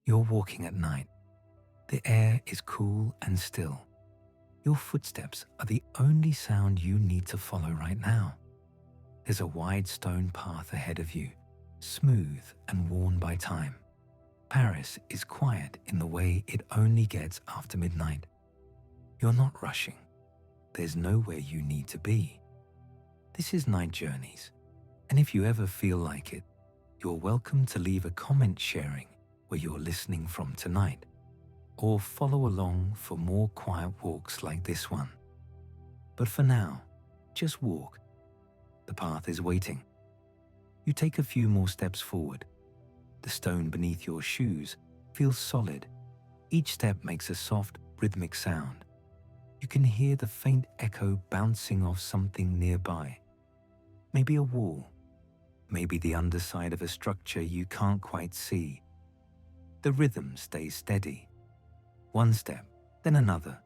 You're walking at night. The air is cool and still. Your footsteps are the only sound you need to follow right now. There's a wide stone path ahead of you, smooth and worn by time. Paris is quiet in the way it only gets after midnight. You're not rushing. There's nowhere you need to be. This is Night Journeys, and if you ever feel like it, you're welcome to leave a comment sharing where you're listening from tonight, or follow along for more quiet walks like this one. But for now, just walk. The path is waiting. You take a few more steps forward. The stone beneath your shoes feels solid. Each step makes a soft, rhythmic sound. You can hear the faint echo bouncing off something nearby. Maybe a wall. Maybe the underside of a structure you can't quite see. The rhythm stays steady. One step, then another.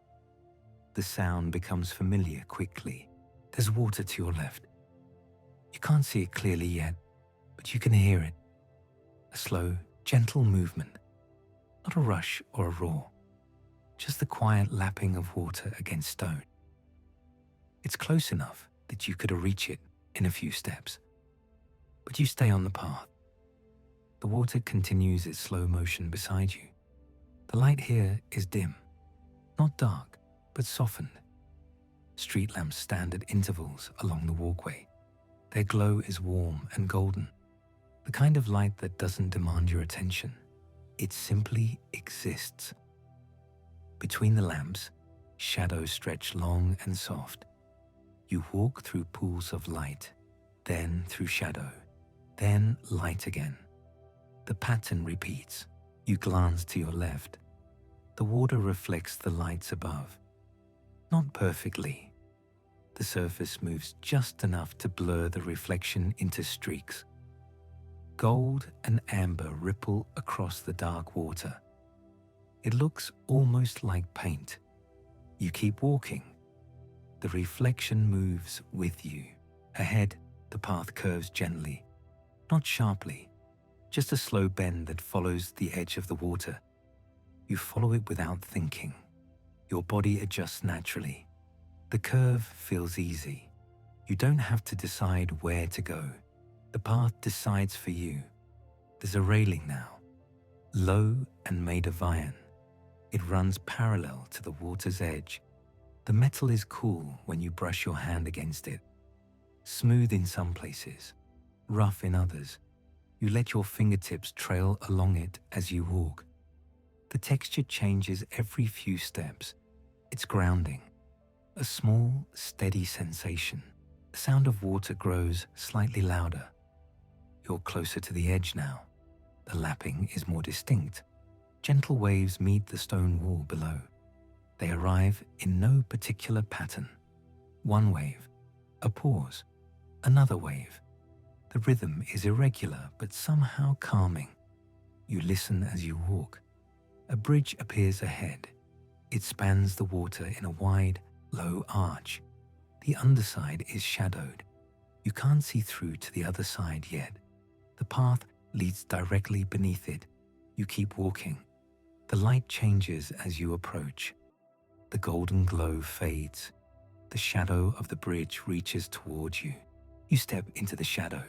The sound becomes familiar quickly. There's water to your left. You can't see it clearly yet, but you can hear it. A slow, gentle movement. Not a rush or a roar. Just the quiet lapping of water against stone. It's close enough that you could reach it in a few steps. But you stay on the path. The water continues its slow motion beside you. The light here is dim. Not dark, but softened. Street lamps stand at intervals along the walkway. Their glow is warm and golden. The kind of light that doesn't demand your attention. It simply exists. Between the lamps, shadows stretch long and soft. You walk through pools of light, then through shadow, then light again. The pattern repeats. You glance to your left. The water reflects the lights above. Not perfectly. The surface moves just enough to blur the reflection into streaks. Gold and amber ripple across the dark water. It looks almost like paint. You keep walking. The reflection moves with you. Ahead, the path curves gently, not sharply, just a slow bend that follows the edge of the water. You follow it without thinking. Your body adjusts naturally. The curve feels easy. You don't have to decide where to go. The path decides for you. There's a railing now, low and made of iron. It runs parallel to the water's edge. The metal is cool when you brush your hand against it. Smooth in some places, rough in others. You let your fingertips trail along it as you walk. The texture changes every few steps. It's grounding. A small, steady sensation. The sound of water grows slightly louder. You're closer to the edge now. The lapping is more distinct. Gentle waves meet the stone wall below. They arrive in no particular pattern. One wave, a pause, another wave. The rhythm is irregular but somehow calming. You listen as you walk. A bridge appears ahead. It spans the water in a wide, low arch. The underside is shadowed. You can't see through to the other side yet. The path leads directly beneath it. You keep walking. The light changes as you approach. The golden glow fades. The shadow of the bridge reaches towards you. You step into the shadow.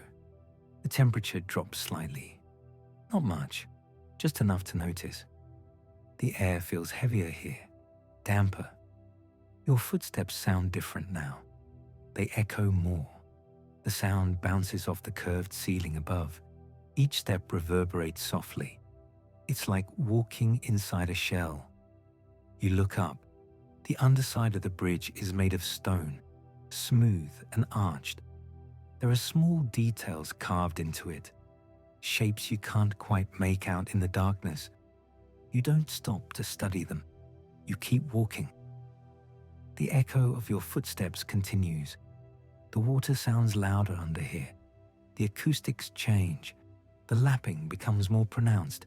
The temperature drops slightly. Not much, just enough to notice. The air feels heavier here, damper. Your footsteps sound different now. They echo more. The sound bounces off the curved ceiling above. Each step reverberates softly. It's like walking inside a shell. You look up. The underside of the bridge is made of stone, smooth and arched. There are small details carved into it, shapes you can't quite make out in the darkness. You don't stop to study them. You keep walking. The echo of your footsteps continues. The water sounds louder under here. The acoustics change. The lapping becomes more pronounced.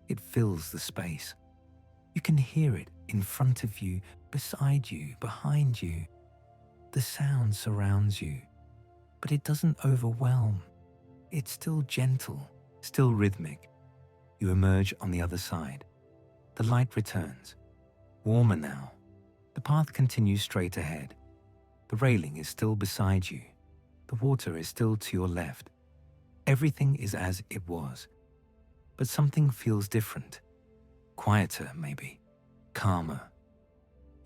It fills the space. You can hear it in front of you, beside you, behind you. The sound surrounds you, but it doesn't overwhelm. It's still gentle, still rhythmic. You emerge on the other side. The light returns, warmer now. The path continues straight ahead. The railing is still beside you. The water is still to your left. Everything is as it was. But something feels different. Quieter, maybe. Calmer.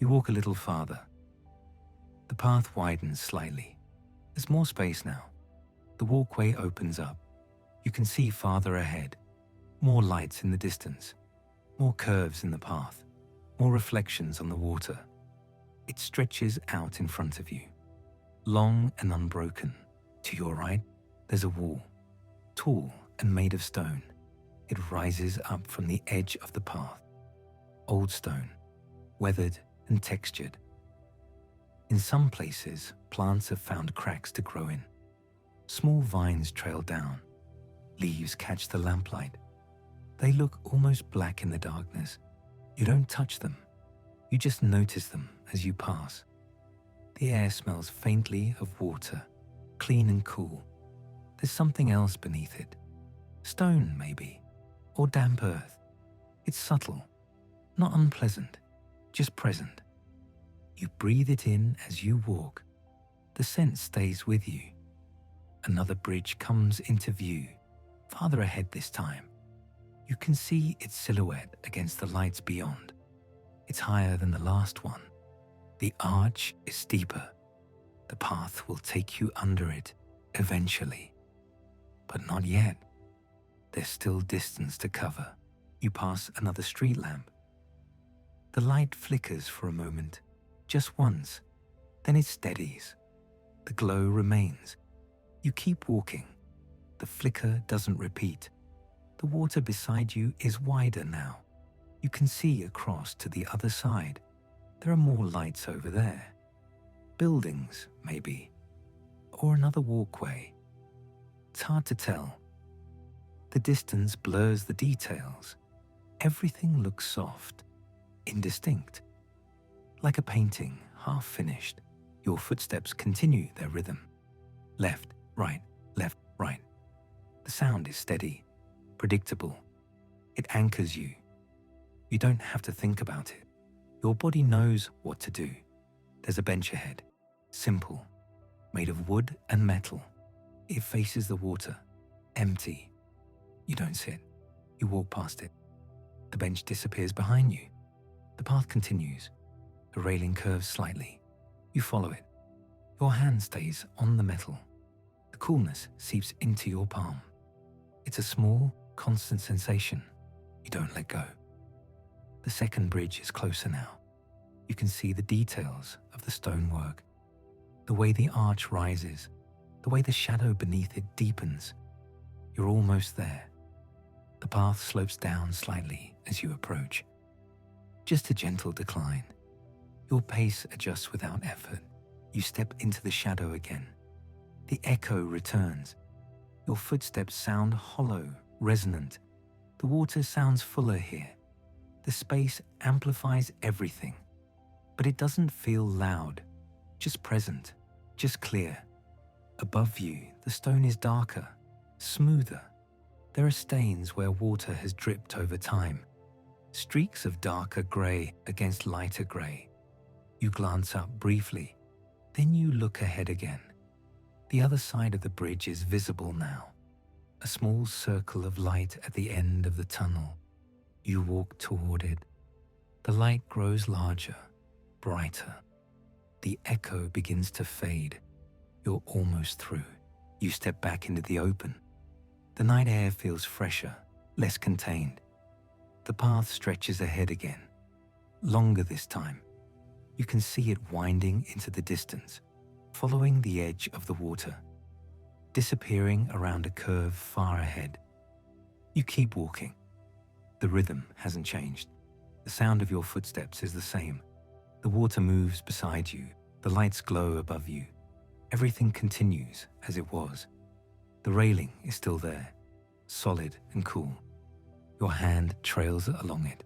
You walk a little farther. The path widens slightly. There's more space now. The walkway opens up. You can see farther ahead. More lights in the distance. More curves in the path. More reflections on the water. It stretches out in front of you. Long and unbroken. To your right, there's a wall. Tall and made of stone. It rises up from the edge of the path. Old stone. Weathered and textured. In some places, plants have found cracks to grow in. Small vines trail down. Leaves catch the lamplight. They look almost black in the darkness. You don't touch them. You just notice them as you pass. The air smells faintly of water, clean and cool. There's something else beneath it. Stone, maybe, or damp earth. It's subtle, not unpleasant, just present. You breathe it in as you walk. The scent stays with you. Another bridge comes into view, farther ahead this time. You can see its silhouette against the lights beyond. It's higher than the last one. The arch is steeper. The path will take you under it, eventually. But not yet. There's still distance to cover. You pass another street lamp. The light flickers for a moment, just once. Then it steadies. The glow remains. You keep walking. The flicker doesn't repeat. The water beside you is wider now. You can see across to the other side. There are more lights over there. Buildings, maybe. Or another walkway. It's hard to tell. The distance blurs the details. Everything looks soft, indistinct. Like a painting, half finished. Your footsteps continue their rhythm. Left, right, left, right. The sound is steady, predictable. It anchors you. You don't have to think about it. Your body knows what to do. There's a bench ahead, simple, made of wood and metal. It faces the water, empty. You don't sit. You walk past it. The bench disappears behind you. The path continues. The railing curves slightly. You follow it. Your hand stays on the metal. The coolness seeps into your palm. It's a small, constant sensation. You don't let go. The second bridge is closer now. You can see the details of the stonework, the way the arch rises, the way the shadow beneath it deepens. You're almost there. The path slopes down slightly as you approach. Just a gentle decline. Your pace adjusts without effort. You step into the shadow again. The echo returns. Your footsteps sound hollow, resonant. The water sounds fuller here. The space amplifies everything. But it doesn't feel loud, just present, just clear. Above you, the stone is darker, smoother. There are stains where water has dripped over time. Streaks of darker grey against lighter grey. You glance up briefly, then you look ahead again. The other side of the bridge is visible now. A small circle of light at the end of the tunnel. You walk toward it. The light grows larger, brighter. The echo begins to fade. You're almost through. You step back into the open. The night air feels fresher, less contained. The path stretches ahead again. Longer this time. You can see it winding into the distance, following the edge of the water, disappearing around a curve far ahead. You keep walking. The rhythm hasn't changed. The sound of your footsteps is the same. The water moves beside you. The lights glow above you. Everything continues as it was. The railing is still there, solid and cool. Your hand trails along it.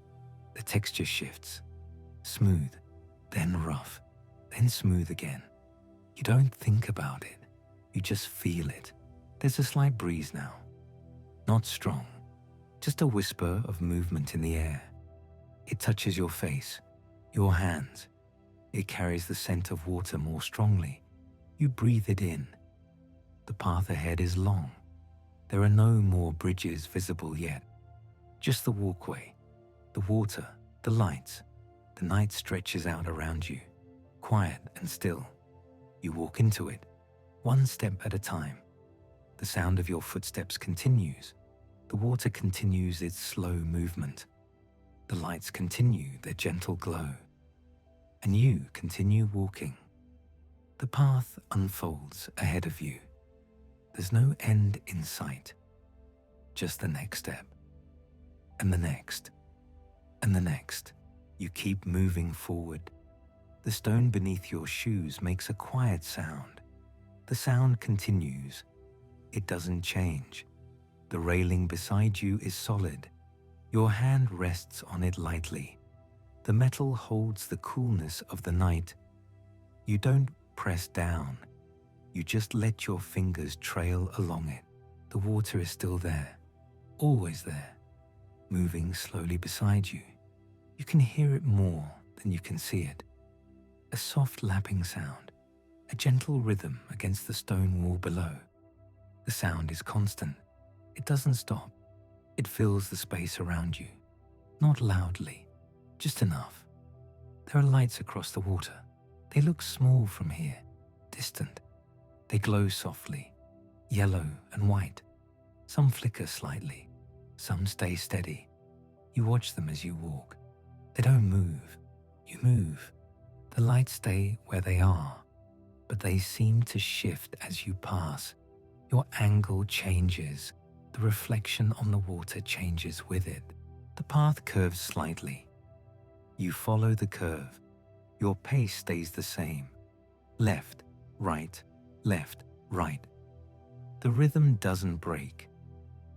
The texture shifts. Smooth, then rough, then smooth again. You don't think about it. You just feel it. There's a slight breeze now. Not strong, just a whisper of movement in the air. It touches your face, your hands. It carries the scent of water more strongly. You breathe it in. The path ahead is long. There are no more bridges visible yet. Just the walkway, the water, the lights. The night stretches out around you, quiet and still. You walk into it, one step at a time. The sound of your footsteps continues. The water continues its slow movement. The lights continue their gentle glow. And you continue walking. The path unfolds ahead of you. There's no end in sight. Just the next step. And the next. And the next. You keep moving forward. The stone beneath your shoes makes a quiet sound. The sound continues. It doesn't change. The railing beside you is solid. Your hand rests on it lightly. The metal holds the coolness of the night. You don't press down. You just let your fingers trail along it. The water is still there, always there, moving slowly beside you. You can hear it more than you can see it. A soft lapping sound, a gentle rhythm against the stone wall below. The sound is constant. It doesn't stop. It fills the space around you. Not loudly, just enough. There are lights across the water. They look small from here, distant. They glow softly, yellow and white. Some flicker slightly, some stay steady. You watch them as you walk. They don't move. You move. The lights stay where they are, but they seem to shift as you pass. Your angle changes. The reflection on the water changes with it. The path curves slightly. You follow the curve. Your pace stays the same. Left, right, left, right. The rhythm doesn't break.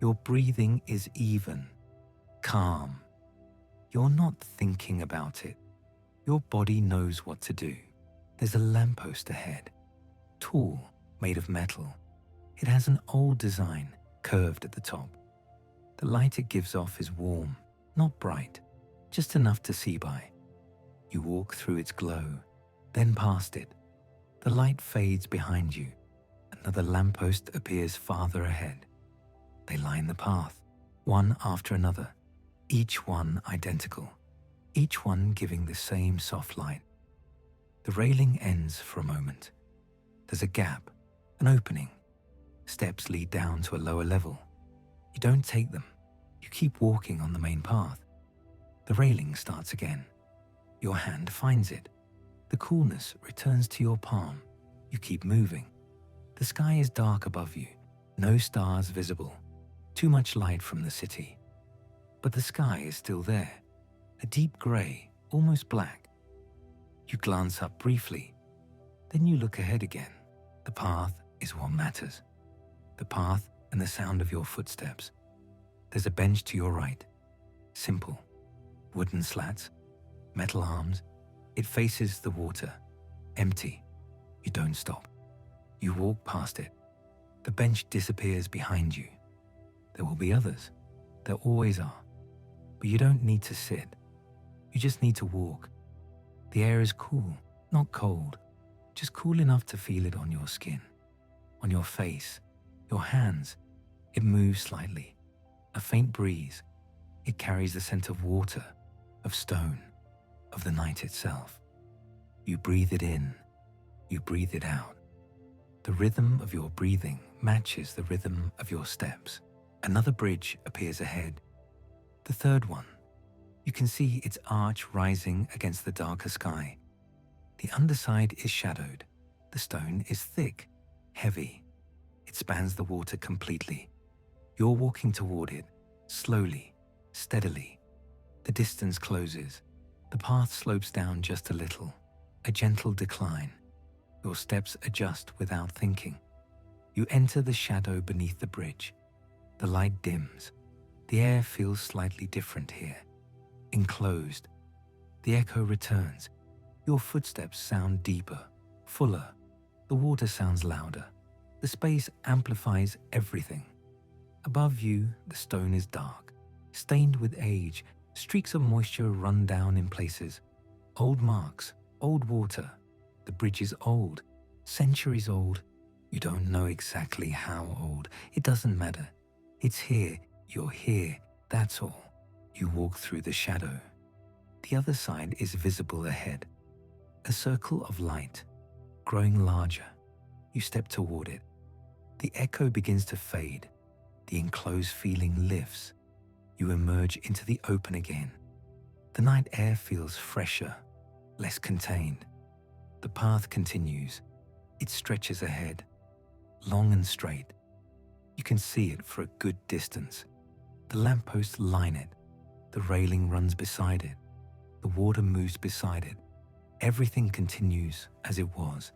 Your breathing is even, calm. You're not thinking about it. Your body knows what to do. There's a lamppost ahead, tall, made of metal. It has an old design, curved at the top. The light it gives off is warm, not bright, just enough to see by. You walk through its glow, then past it. The light fades behind you. Another lamppost appears farther ahead. They line the path, one after another, each one identical, each one giving the same soft light. The railing ends for a moment. There's a gap, an opening. Steps lead down to a lower level. You don't take them. You keep walking on the main path. The railing starts again. Your hand finds it. The coolness returns to your palm. You keep moving. The sky is dark above you. No stars visible. Too much light from the city. But the sky is still there. A deep grey, almost black. You glance up briefly. Then you look ahead again. The path is what matters. The path and the sound of your footsteps. There's a bench to your right. Simple. Wooden slats. Metal arms. It faces the water. Empty. You don't stop. You walk past it. The bench disappears behind you. There will be others. There always are. But you don't need to sit. You just need to walk. The air is cool, not cold. Just cool enough to feel it on your skin, on your face, your hands. It moves slightly. A faint breeze. It carries the scent of water, of stone, of the night itself. You breathe it in. You breathe it out. The rhythm of your breathing matches the rhythm of your steps. Another bridge appears ahead. The third one. You can see its arch rising against the darker sky. The underside is shadowed. The stone is thick, heavy. It spans the water completely. You're walking toward it, slowly, steadily. The distance closes. The path slopes down just a little, a gentle decline. Your steps adjust without thinking. You enter the shadow beneath the bridge. The light dims. The air feels slightly different here. Enclosed. The echo returns. Your footsteps sound deeper, fuller. The water sounds louder. The space amplifies everything. Above you, the stone is dark. stained with age, streaks of moisture run down in places. Old marks, old water. The bridge is old, centuries old. You don't know exactly how old. It doesn't matter. It's here, you're here, that's all. You walk through the shadow. The other side is visible ahead. A circle of light, growing larger. You step toward it. The echo begins to fade. The enclosed feeling lifts. You emerge into the open again. The night air feels fresher, less contained. The path continues. It stretches ahead, long and straight. You can see it for a good distance. The lampposts line it. The railing runs beside it. The water moves beside it. Everything continues as it was.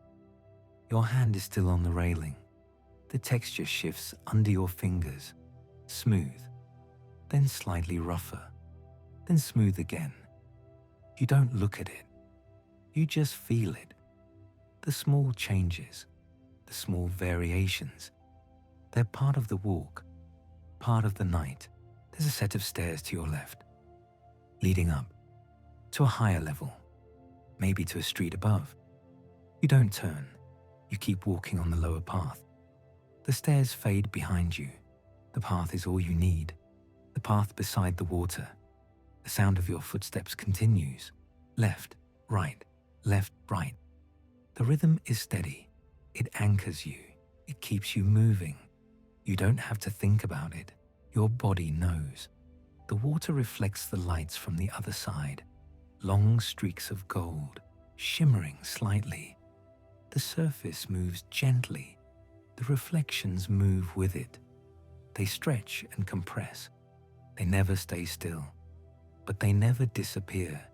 Your hand is still on the railing. The texture shifts under your fingers, smooth, then slightly rougher, then smooth again. You don't look at it. You just feel it. The small changes, the small variations, they're part of the walk, part of the night. There's a set of stairs to your left, leading up to a higher level, maybe to a street above. You don't turn. You keep walking on the lower path. The stairs fade behind you. The path is all you need. The path beside the water. The sound of your footsteps continues. Left, right, left, right. The rhythm is steady. It anchors you. It keeps you moving. You don't have to think about it. Your body knows. The water reflects the lights from the other side. Long streaks of gold, shimmering slightly. The surface moves gently. The reflections move with it. They stretch and compress. They never stay still, but they never disappear.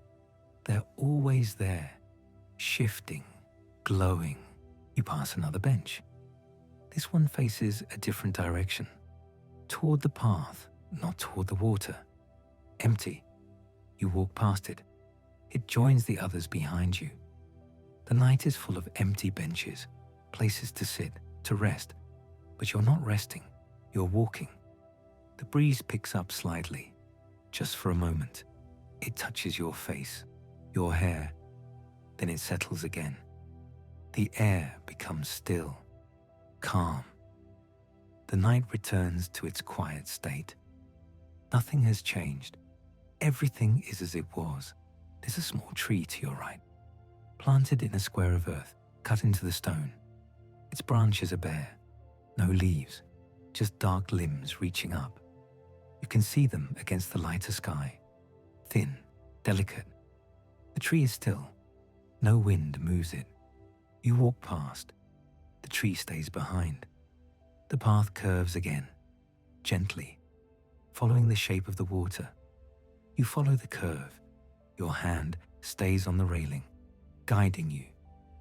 They're always there, shifting, glowing. You pass another bench. This one faces a different direction, toward the path, not toward the water. Empty. You walk past it. It joins the others behind you. The night is full of empty benches, places to sit, to rest. But you're not resting, you're walking. The breeze picks up slightly, just for a moment. It touches your face, your hair, then it settles again. The air becomes still, calm. The night returns to its quiet state. Nothing has changed. Everything is as it was. There's a small tree to your right, planted in a square of earth, cut into the stone. Its branches are bare, no leaves, just dark limbs reaching up. You can see them against the lighter sky, thin, delicate. The tree is still. No wind moves it. You walk past. The tree stays behind. The path curves again, gently, following the shape of the water. You follow the curve. Your hand stays on the railing, guiding you,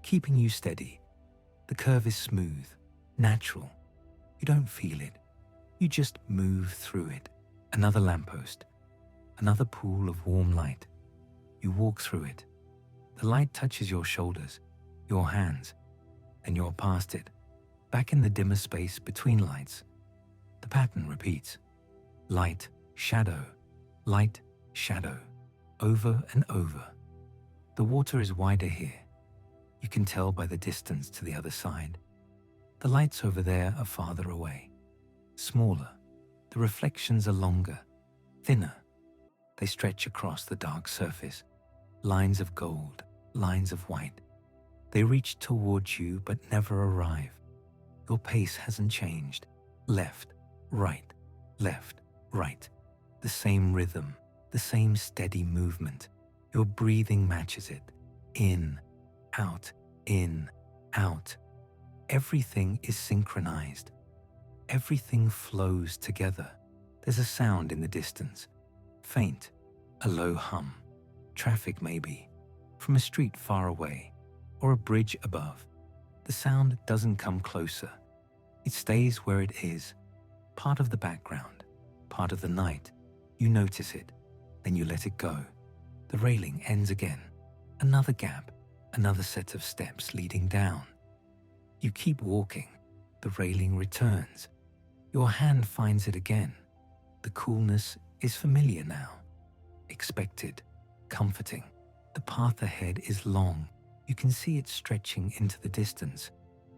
keeping you steady. The curve is smooth, natural. You don't feel it. You just move through it. Another lamppost, another pool of warm light. You walk through it. The light touches your shoulders, your hands, and you're past it, back in the dimmer space between lights. The pattern repeats. Light, shadow, over and over. The water is wider here. You can tell by the distance to the other side. The lights over there are farther away, smaller. The reflections are longer, thinner. They stretch across the dark surface, lines of gold, lines of white. They reach towards you but never arrive. Your pace hasn't changed. Left, right, the same rhythm, the same steady movement. Your breathing matches it. In, out, in, out. Everything is synchronized. Everything flows together. There's a sound in the distance, faint, a low hum. Traffic maybe, from a street far away, or a bridge above. The sound doesn't come closer. It stays where it is, part of the background, part of the night. You notice it, then you let it go. The railing ends again. Another gap, another set of steps leading down. You keep walking. The railing returns. Your hand finds it again. The coolness is familiar now, expected, comforting. The path ahead is long. You can see it stretching into the distance,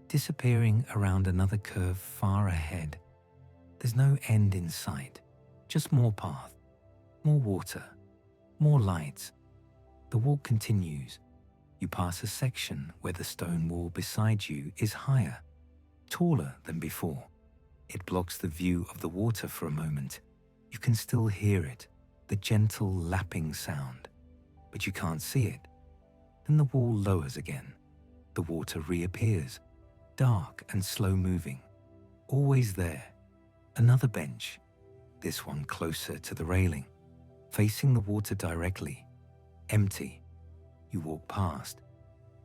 disappearing around another curve far ahead. There's no end in sight, just more path, more water, more lights. The walk continues. You pass a section where the stone wall beside you is higher, taller than before. It blocks the view of the water for a moment. You can still hear it, the gentle lapping sound, but you can't see it. Then the wall lowers again. The water reappears, dark and slow moving, always there. Another bench, this one closer to the railing, facing the water directly, empty. You walk past.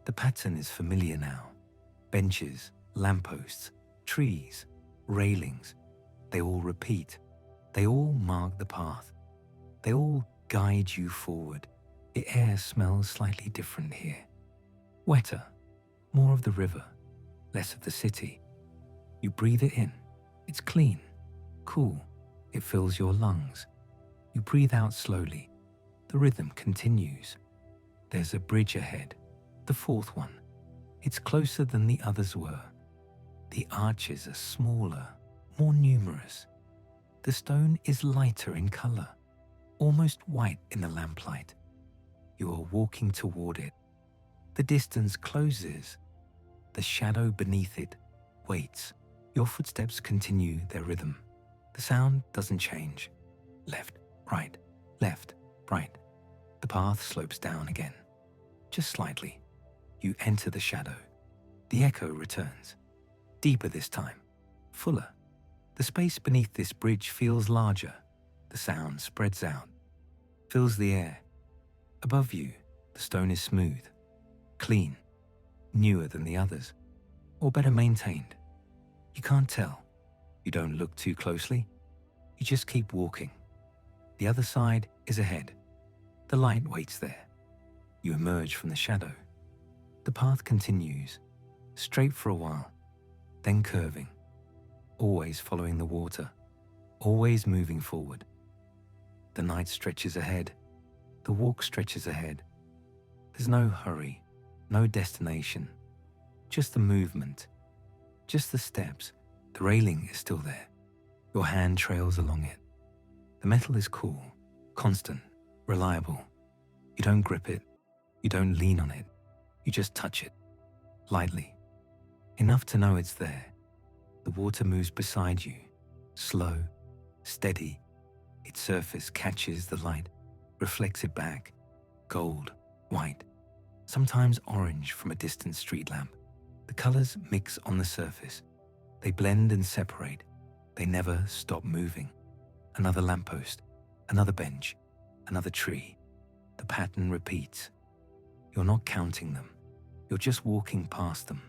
The pattern is familiar now. Benches, lampposts, trees, railings, they all repeat. They all mark the path. They all guide you forward. The air smells slightly different here. Wetter, more of the river, less of the city. You breathe it in. It's clean, cool. It fills your lungs. You breathe out slowly. The rhythm continues. There's a bridge ahead, the fourth one. It's closer than the others were. The arches are smaller, more numerous. The stone is lighter in color, almost white in the lamplight. You are walking toward it. The distance closes. The shadow beneath it waits. Your footsteps continue their rhythm. The sound doesn't change. Left, right, left, right. The path slopes down again. Just slightly. You enter the shadow. The echo returns. Deeper this time. Fuller. The space beneath this bridge feels larger. The sound spreads out. Fills the air. Above you, the stone is smooth. Clean. Newer than the others. Or better maintained. You can't tell. You don't look too closely. You just keep walking. The other side is ahead. The light waits there. You emerge from the shadow. The path continues, straight for a while, then curving, always following the water, always moving forward. The night stretches ahead. The walk stretches ahead. There's no hurry, no destination, just the movement, just the steps. The railing is still there. Your hand trails along it. The metal is cool, constant, reliable. You don't grip it. You don't lean on it. You just touch it, lightly, enough to know it's there. The water moves beside you, slow, steady. Its surface catches the light, reflects it back, gold, white, sometimes orange from a distant street lamp. The colors mix on the surface. They blend and separate. They never stop moving. Another lamppost, another bench, another tree. The pattern repeats. You're not counting them. You're just walking past them.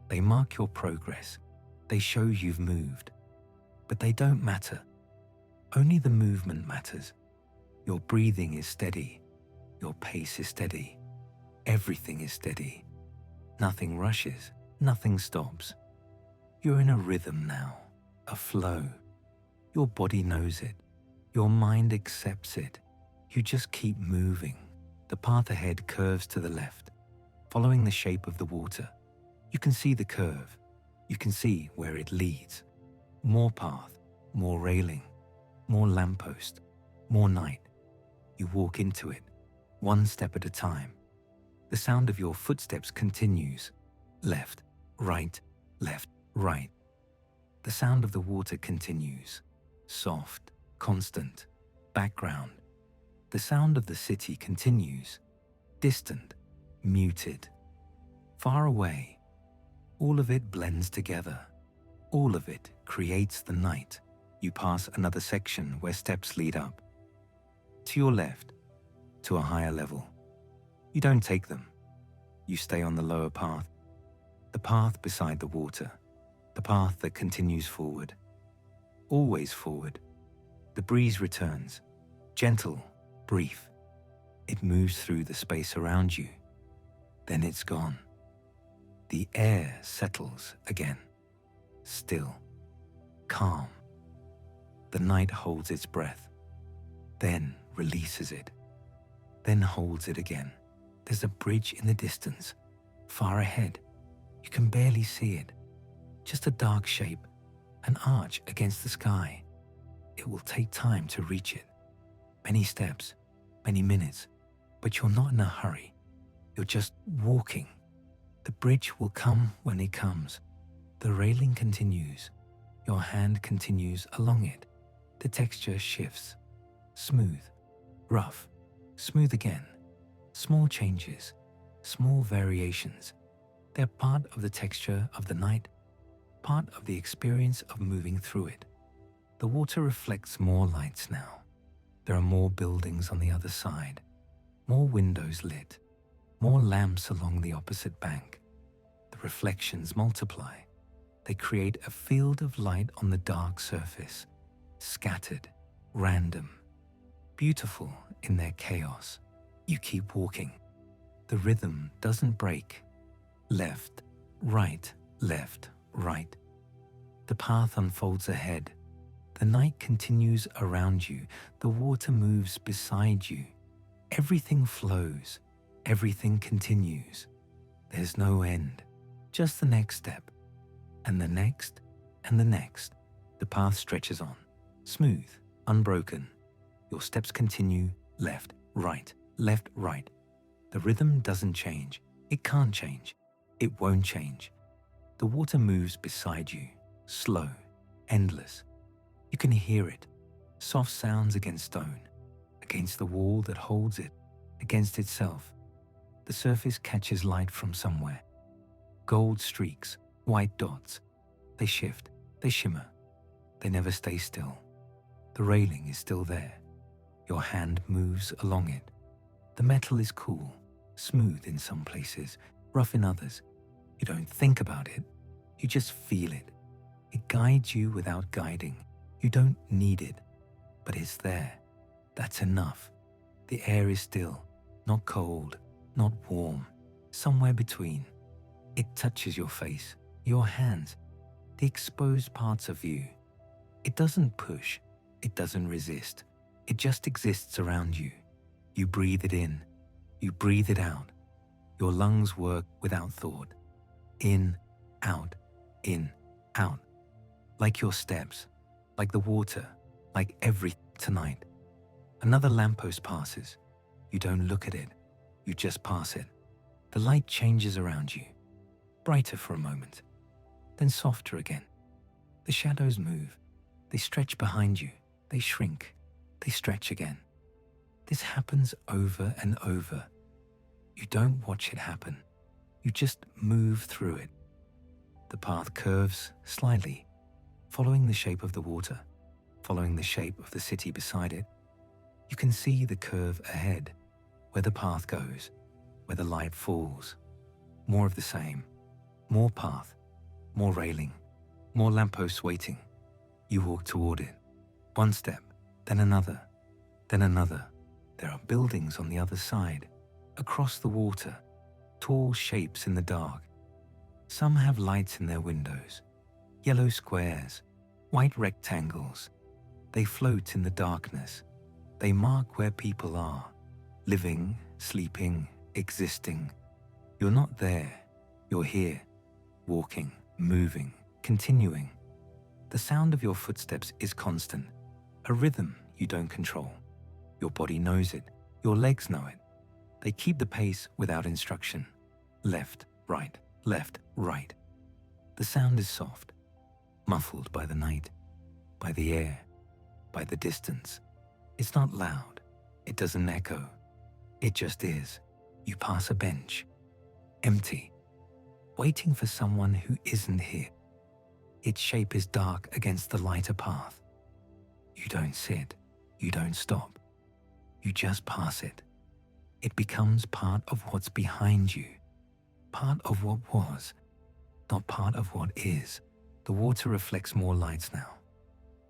They mark your progress. They show you've moved. But they don't matter. Only the movement matters. Your breathing is steady. Your pace is steady. Everything is steady. Nothing rushes. Nothing stops. You're in a rhythm now, a flow. Your body knows it. Your mind accepts it. You just keep moving. The path ahead curves to the left, following the shape of the water. You can see the curve. You can see where it leads. More path, more railing, more lamppost, more night. You walk into it, one step at a time. The sound of your footsteps continues. Left, right, left, right. The sound of the water continues. Soft, constant, background. The sound of the city continues, distant, muted, far away. All of it blends together. All of it creates the night. You pass another section where steps lead up. To your left, to a higher level. You don't take them. You stay on the lower path. The path beside the water. The path that continues forward. Always forward. The breeze returns, gentle, brief. It moves through the space around you. Then it's gone. The air settles again. Still. Calm. The night holds its breath. then releases it, then holds it again. There's a bridge in the distance, far ahead. You can barely see it, just a dark shape, an arch against the sky. It will take time to reach it, many steps, many minutes, but you're not in a hurry. You're just walking. The bridge will come when it comes. The railing continues. Your hand continues along it. The texture shifts. Smooth, rough, smooth again. Small changes, small variations. They're part of the texture of the night, part of the experience of moving through it. The water reflects more lights now. There are more buildings on the other side, more windows lit, more lamps along the opposite bank. The reflections multiply. They create a field of light on the dark surface, scattered, random, beautiful in their chaos. You keep walking. The rhythm doesn't break. Left, right, left, right. The path unfolds ahead. The night continues around you. The water moves beside you. Everything flows. Everything continues. There's no end. Just the next step. And the next, and the next. The path stretches on. Smooth, unbroken. Your steps continue. Left, right, left, right. The rhythm doesn't change. It can't change. It won't change. The water moves beside you. Slow, endless. You can hear it. Soft sounds against stone, against the wall that holds it, against itself. The surface catches light from somewhere. Gold streaks, white dots. They shift, they shimmer. They never stay still. The railing is still there. Your hand moves along it. The metal is cool, smooth in some places, rough in others. You don't think about it. You just feel it. It guides you without guiding. You don't need it, but it's there. That's enough. The air is still, not cold, not warm, somewhere between. It touches your face, your hands, the exposed parts of you. It doesn't push. It doesn't resist. It just exists around you. You breathe it in. You breathe it out. Your lungs work without thought. In, out, like your steps, like the water, like everything tonight. Another lamppost passes. You don't look at it. You just pass it. The light changes around you, brighter for a moment, then softer again. The shadows move. They stretch behind you. They shrink. They stretch again. This happens over and over. You don't watch it happen. You just move through it. The path curves slightly, following the shape of the water, following the shape of the city beside it. You can see the curve ahead, where the path goes, where the light falls. More of the same. More path, more railing, more lampposts waiting. You walk toward it. One step, then another, then another. There are buildings on the other side, across the water, tall shapes in the dark. Some have lights in their windows, yellow squares, white rectangles. They float in the darkness. They mark where people are, living, sleeping, existing. You're not there. You're here, walking, moving, continuing. The sound of your footsteps is constant, a rhythm you don't control. Your body knows it. Your legs know it. They keep the pace without instruction. Left, right, left, right. The sound is soft, muffled by the night, by the air, by the distance. It's not loud. It doesn't echo. It just is. You pass a bench, empty, waiting for someone who isn't here. Its shape is dark against the lighter path. You don't sit. You don't stop. You just pass it. It becomes part of what's behind you, part of what was, not part of what is. The water reflects more lights now.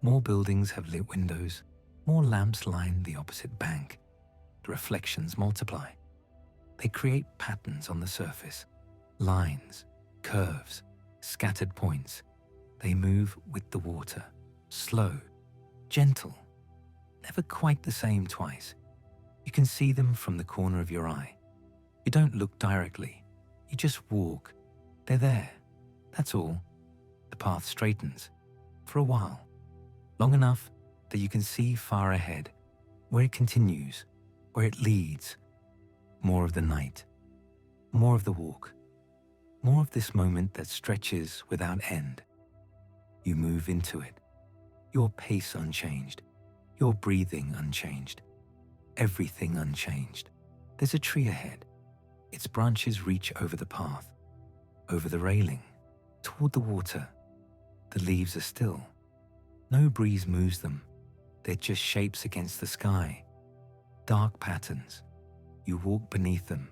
More buildings have lit windows. More lamps line the opposite bank. The reflections multiply. They create patterns on the surface, lines, curves, scattered points. They move with the water, slow, gentle. Never quite the same twice. You can see them from the corner of your eye. You don't look directly. You just walk. They're there. That's all. The path straightens. For a while. Long enough that you can see far ahead, where it continues, where it leads. More of the night. More of the walk. More of this moment that stretches without end. You move into it. Your pace unchanged. Your breathing unchanged. Everything unchanged. There's a tree ahead. Its branches reach over the path, over the railing, toward the water. The leaves are still. No breeze moves them. They're just shapes against the sky. Dark patterns. You walk beneath them.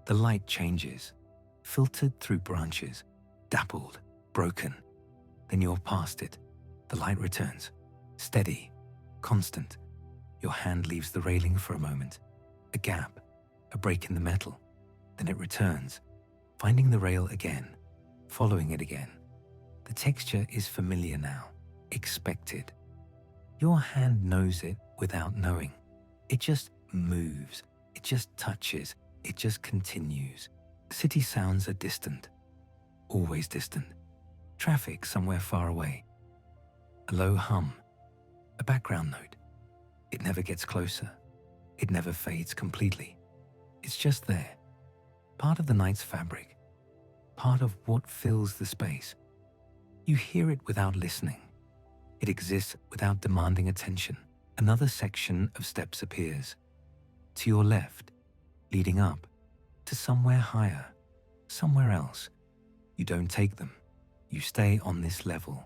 The light changes, filtered through branches, dappled, broken. Then you're past it. The light returns, steady, constant. Your hand leaves the railing for a moment. A gap, a break in the metal. Then it returns, finding the rail again, following it again. The texture is familiar now, expected. Your hand knows it without knowing. It just moves, it just touches, it just continues. City sounds are distant, always distant. Traffic somewhere far away. A low hum, a background note. It never gets closer. It never fades completely. It's just there. Part of the night's fabric. Part of what fills the space. You hear it without listening. It exists without demanding attention. Another section of steps appears. To your left, leading up, to somewhere higher, somewhere else. You don't take them. You stay on this level,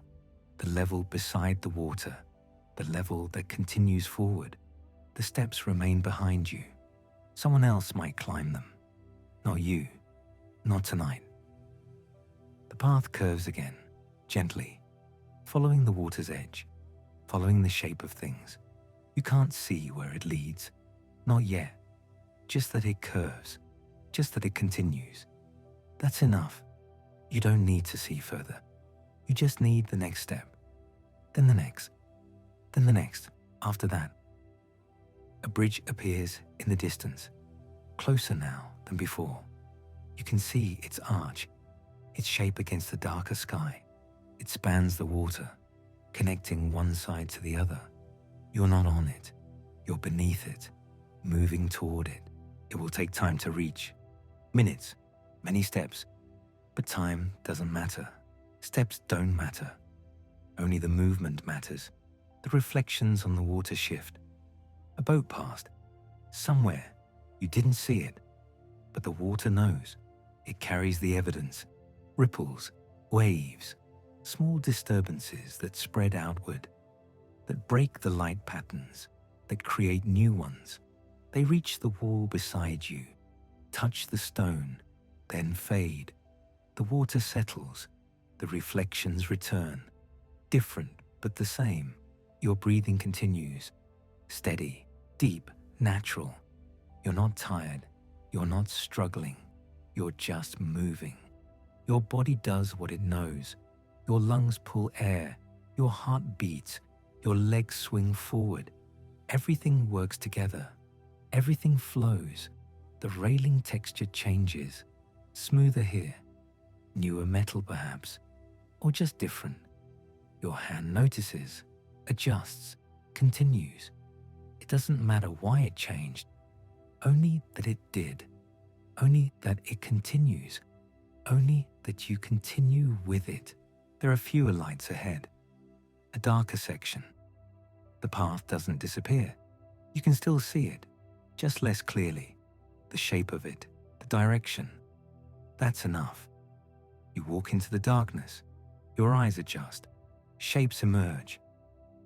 the level beside the water, the level that continues forward. The steps remain behind you. Someone else might climb them. Not you. Not tonight. The path curves again, gently, following the water's edge, following the shape of things. You can't see where it leads. Not yet. Just that it curves. Just that it continues. That's enough. You don't need to see further. You just need the next step. Then the next. Then the next. After that. A bridge appears in the distance. Closer now than before. You can see its arch, its shape against the darker sky. It spans the water, connecting one side to the other. You're not on it. You're beneath it, moving toward it. It will take time to reach. Minutes, many steps. But time doesn't matter. Steps don't matter. Only the movement matters. The reflections on the water shift. A boat passed. Somewhere. You didn't see it. But the water knows. It carries the evidence. Ripples, waves, small disturbances that spread outward, that break the light patterns, that create new ones. They reach the wall beside you, touch the stone, then fade. The water settles. The reflections return. Different, but the same. Your breathing continues. Steady, deep, natural. You're not tired. You're not struggling. You're just moving. Your body does what it knows. Your lungs pull air. Your heart beats. Your legs swing forward. Everything works together. Everything flows. The railing texture changes. Smoother here. Newer metal perhaps. Or just different. Your hand notices, adjusts, continues. It doesn't matter why it changed. Only that it did. Only that it continues. Only that you continue with it. There are fewer lights ahead. A darker section. The path doesn't disappear. You can still see it, just less clearly. The shape of it, the direction. That's enough. You walk into the darkness. Your eyes adjust. Shapes emerge.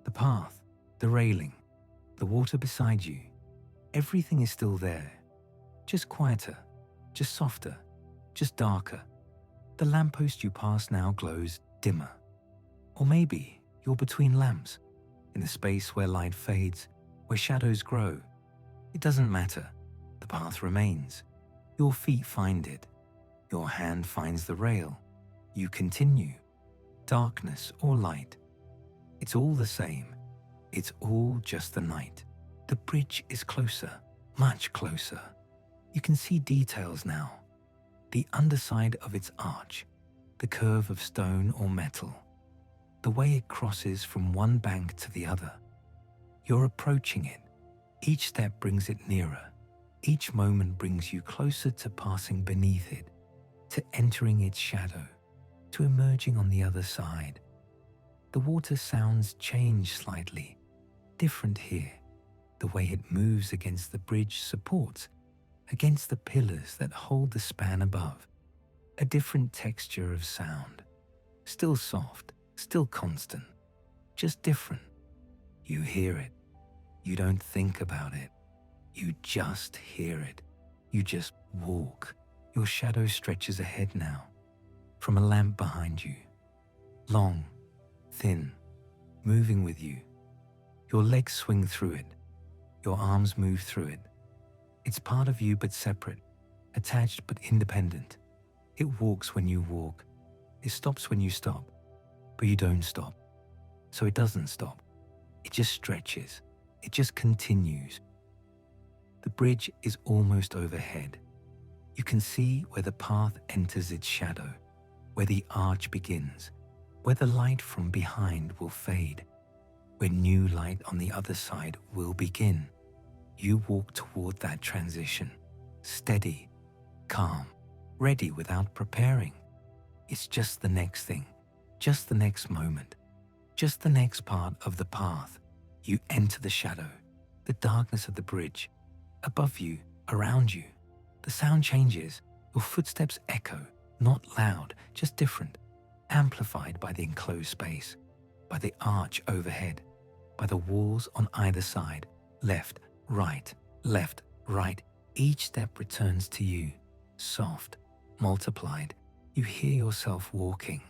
The path, the railing, the water beside you. Everything is still there. Just quieter, just softer, just darker. The lamppost you pass now glows dimmer. Or maybe you're between lamps, in the space where light fades, where shadows grow. It doesn't matter. The path remains. Your feet find it. Your hand finds the rail. You continue. Darkness or light. It's all the same. It's all just the night. The bridge is closer, much closer. You can see details now. The underside of its arch, the curve of stone or metal, the way it crosses from one bank to the other. You're approaching it. Each step brings it nearer. Each moment brings you closer to passing beneath it, to entering its shadow, to emerging on the other side. The water sounds change slightly, different here. The way it moves against the bridge supports, against the pillars that hold the span above. A different texture of sound. Still soft, still constant, just different. You hear it. You don't think about it. You just hear it. You just walk. Your shadow stretches ahead now, from a lamp behind you. Long, thin, moving with you. Your legs swing through it. Your arms move through it. It's part of you but separate, attached but independent. It walks when you walk. It stops when you stop, but you don't stop. So it doesn't stop. It just stretches. It just continues. The bridge is almost overhead. You can see where the path enters its shadow, where the arch begins, where the light from behind will fade, where new light on the other side will begin. You walk toward that transition, steady, calm, ready without preparing. It's just the next thing, just the next moment, just the next part of the path. You enter the shadow, the darkness of the bridge, above you, around you. The sound changes. Your footsteps echo, not loud, just different, amplified by the enclosed space, by the arch overhead, by the walls on either side, left, right, left, right. Each step returns to you, soft, multiplied. You hear yourself walking.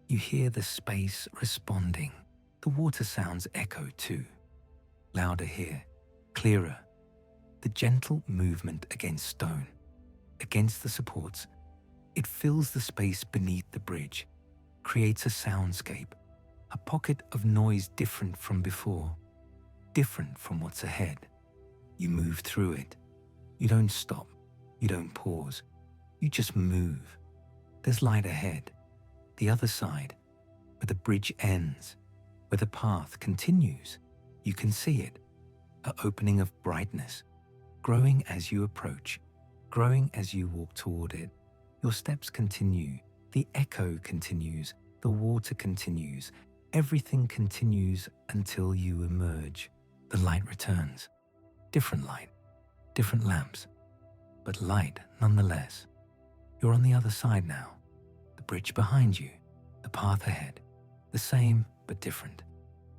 You hear the space responding. The water sounds echo too. Louder here, clearer. The gentle movement against stone, against the supports. It fills the space beneath the bridge, creates a soundscape, a pocket of noise different from before, different from what's ahead. You move through it. You don't stop. You don't pause. You just move. There's light ahead, the other side, where the bridge ends, where the path continues. You can see it, an opening of brightness, growing as you approach, growing as you walk toward it. Your steps continue, the echo continues, the water continues, everything continues until you emerge. The light returns. Different light, different lamps, but light nonetheless. You're on the other side now, the bridge behind you, the path ahead, the same but different.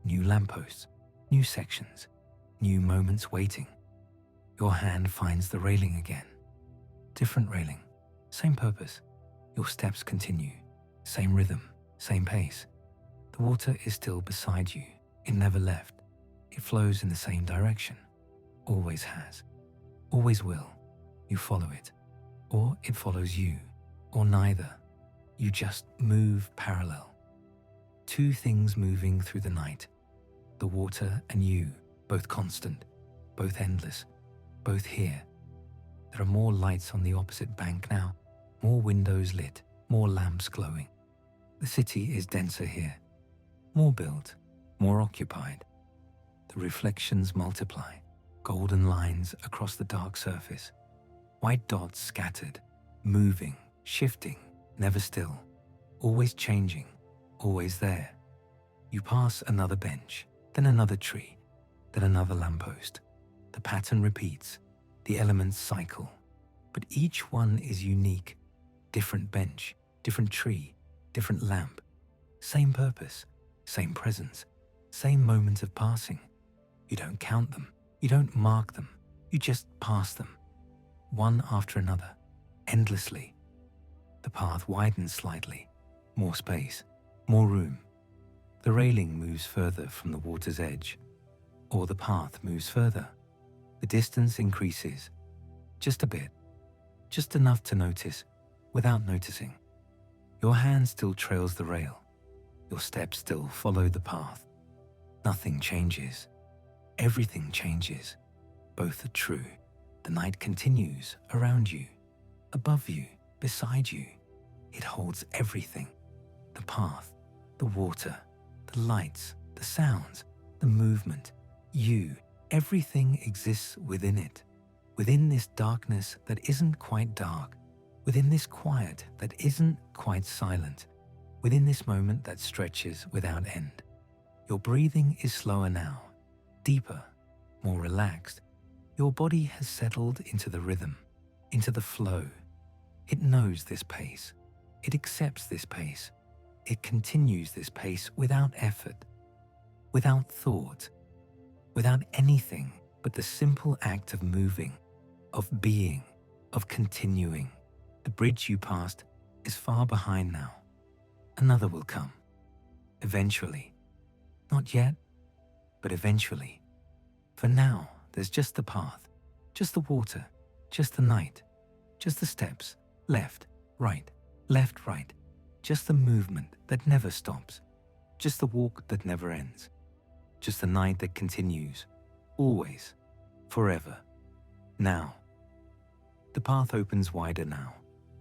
New lampposts, new sections, new moments waiting. Your hand finds the railing again. Different railing, same purpose. Your steps continue, same rhythm, same pace. The water is still beside you. It never left. It flows in the same direction. Always has. Always will. You follow it. Or it follows you. Or neither. You just move parallel. Two things moving through the night. The water and you, both constant, both endless, both here. There are more lights on the opposite bank now, more windows lit, more lamps glowing. The city is denser here, more built, more occupied. The reflections multiply, golden lines across the dark surface, white dots scattered, moving, shifting, never still, always changing, always there. You pass another bench, then another tree, then another lamppost. The pattern repeats, the elements cycle, but each one is unique. Different bench, different tree, different lamp. Same purpose, same presence, same moment of passing. You don't count them, you don't mark them, you just pass them, one after another, endlessly. The path widens slightly, more space, more room. The railing moves further from the water's edge, or the path moves further. The distance increases, just a bit, just enough to notice without noticing. Your hand still trails the rail, your steps still follow the path. Nothing changes, Everything changes. Both are true. The night continues around you, above you, beside you. It holds everything. The path, the water, the lights, the sounds, the movement, you. Everything exists within it. Within this darkness that isn't quite dark. Within this quiet that isn't quite silent. Within this moment that stretches without end. Your breathing is slower now, deeper, more relaxed. Your body has settled into the rhythm, into the flow. It knows this pace. It accepts this pace. It continues this pace without effort, without thought, without anything but the simple act of moving, of being, of continuing. The bridge you passed is far behind now. Another will come. Eventually. Not yet, but eventually. For now, there's just the path, just the water, just the night, just the steps, left, right, just the movement that never stops, just the walk that never ends, just the night that continues, always, forever. Now. The path opens wider now,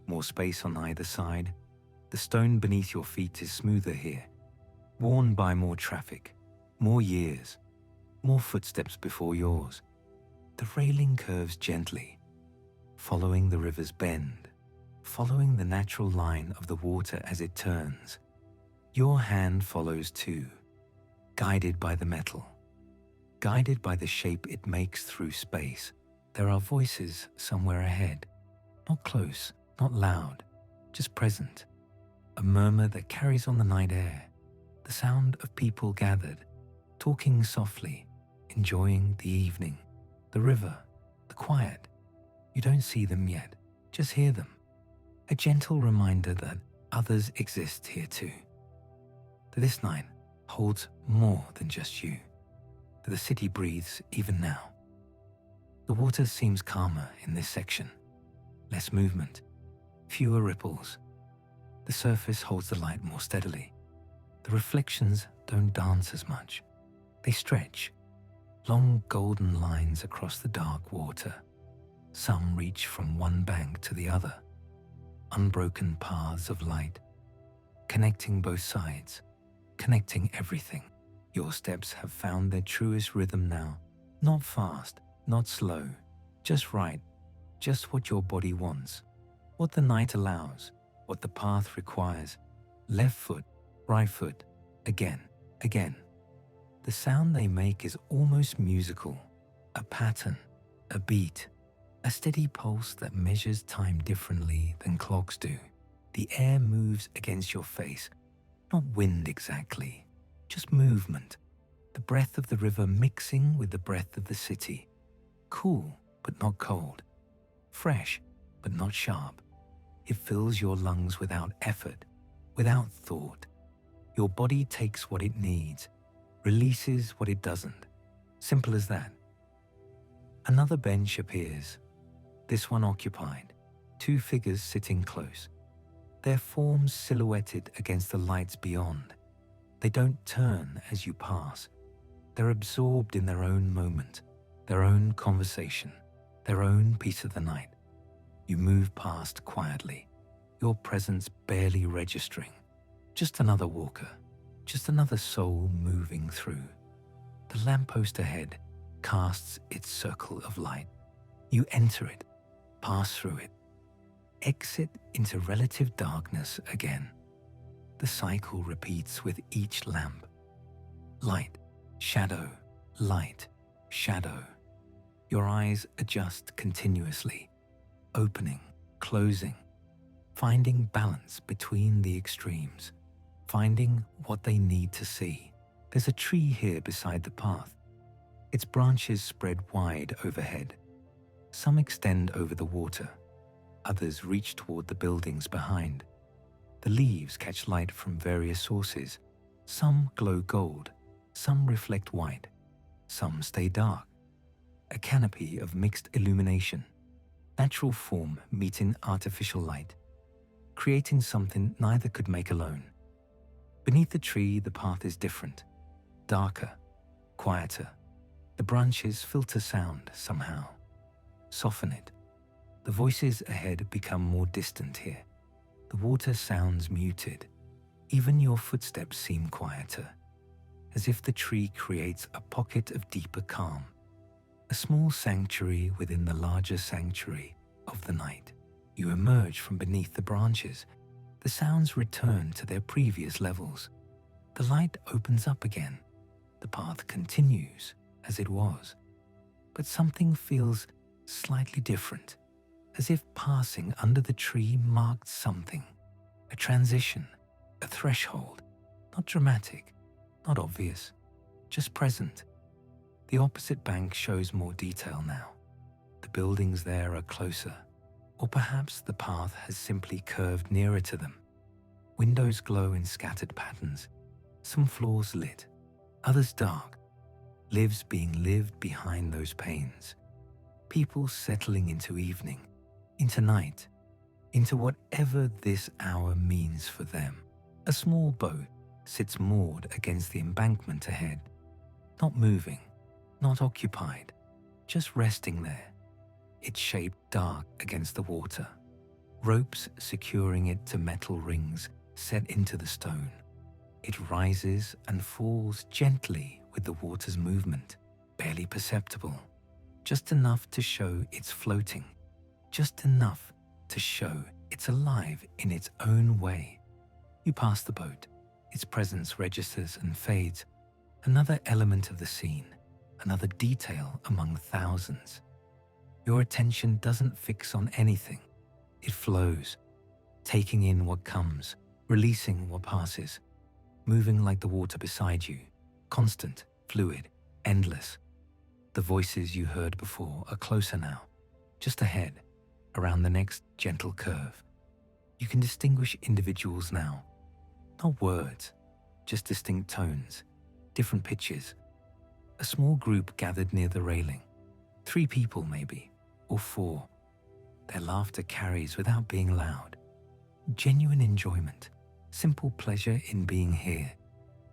more space on either side. The stone beneath your feet is smoother here, worn by more traffic, more years, more footsteps before yours. The railing curves gently, following the river's bend, following the natural line of the water as it turns. Your hand follows too, guided by the metal, guided by the shape it makes through space. There are voices somewhere ahead, not close, not loud, just present. A murmur that carries on the night air, the sound of people gathered, talking softly, enjoying the evening, the river, the quiet. You don't see them yet, just hear them. A gentle reminder that others exist here too. That this night holds more than just you. That the city breathes even now. The water seems calmer in this section. Less movement, fewer ripples. The surface holds the light more steadily. The reflections don't dance as much. They stretch, long golden lines across the dark water. Some reach from one bank to the other, unbroken paths of light, connecting both sides, connecting everything. Your steps have found their truest rhythm now, not fast, not slow, just right, just what your body wants, what the night allows, what the path requires. Left foot, right foot, again, again. The sound they make is almost musical, a pattern, a beat, a steady pulse that measures time differently than clocks do. The air moves against your face, not wind exactly, just movement. The breath of the river mixing with the breath of the city. Cool, but not cold. Fresh, but not sharp. It fills your lungs without effort, without thought. Your body takes what it needs, releases what it doesn't. Simple as that. Another bench appears, this one occupied, two figures sitting close. Their forms silhouetted against the lights beyond. They don't turn as you pass. They're absorbed in their own moment, their own conversation, their own piece of the night. You move past quietly, your presence barely registering. Just another walker, just another soul moving through. The lamppost ahead casts its circle of light. You enter it, pass through it, exit into relative darkness again. The cycle repeats with each lamp. Light, shadow, light, shadow. Your eyes adjust continuously, opening, closing, finding balance between the extremes, finding what they need to see. There's a tree here beside the path. Its branches spread wide overhead. Some extend over the water. Others reach toward the buildings behind. The leaves catch light from various sources. Some glow gold, some reflect white, some stay dark. A canopy of mixed illumination. Natural form meeting artificial light, creating something neither could make alone. Beneath the tree, the path is different, darker, quieter. The branches filter sound somehow, soften it. The voices ahead become more distant here. The water sounds muted. Even your footsteps seem quieter, as if the tree creates a pocket of deeper calm, a small sanctuary within the larger sanctuary of the night. You emerge from beneath the branches. The sounds return to their previous levels. The light opens up again. The path continues as it was, but something feels slightly different, as if passing under the tree marked something, a transition, a threshold, not dramatic, not obvious, just present. The opposite bank shows more detail now. The buildings there are closer, or perhaps the path has simply curved nearer to them. Windows glow in scattered patterns, some floors lit, others dark, lives being lived behind those panes. People settling into evening, into night, into whatever this hour means for them. A small boat sits moored against the embankment ahead, not moving, not occupied, just resting there, its shape dark against the water, ropes securing it to metal rings set into the stone. It rises and falls gently with the water's movement, barely perceptible, just enough to show it's floating, just enough to show it's alive in its own way. You pass the boat, its presence registers and fades, another element of the scene, another detail among thousands. Your attention doesn't fix on anything. It flows, taking in what comes, releasing what passes, moving like the water beside you, constant, fluid, endless. The voices you heard before are closer now, just ahead, around the next gentle curve. You can distinguish individuals now, not words, just distinct tones, different pitches. A small group gathered near the railing, 3 people maybe, or 4. Their laughter carries without being loud. Genuine enjoyment, simple pleasure in being here,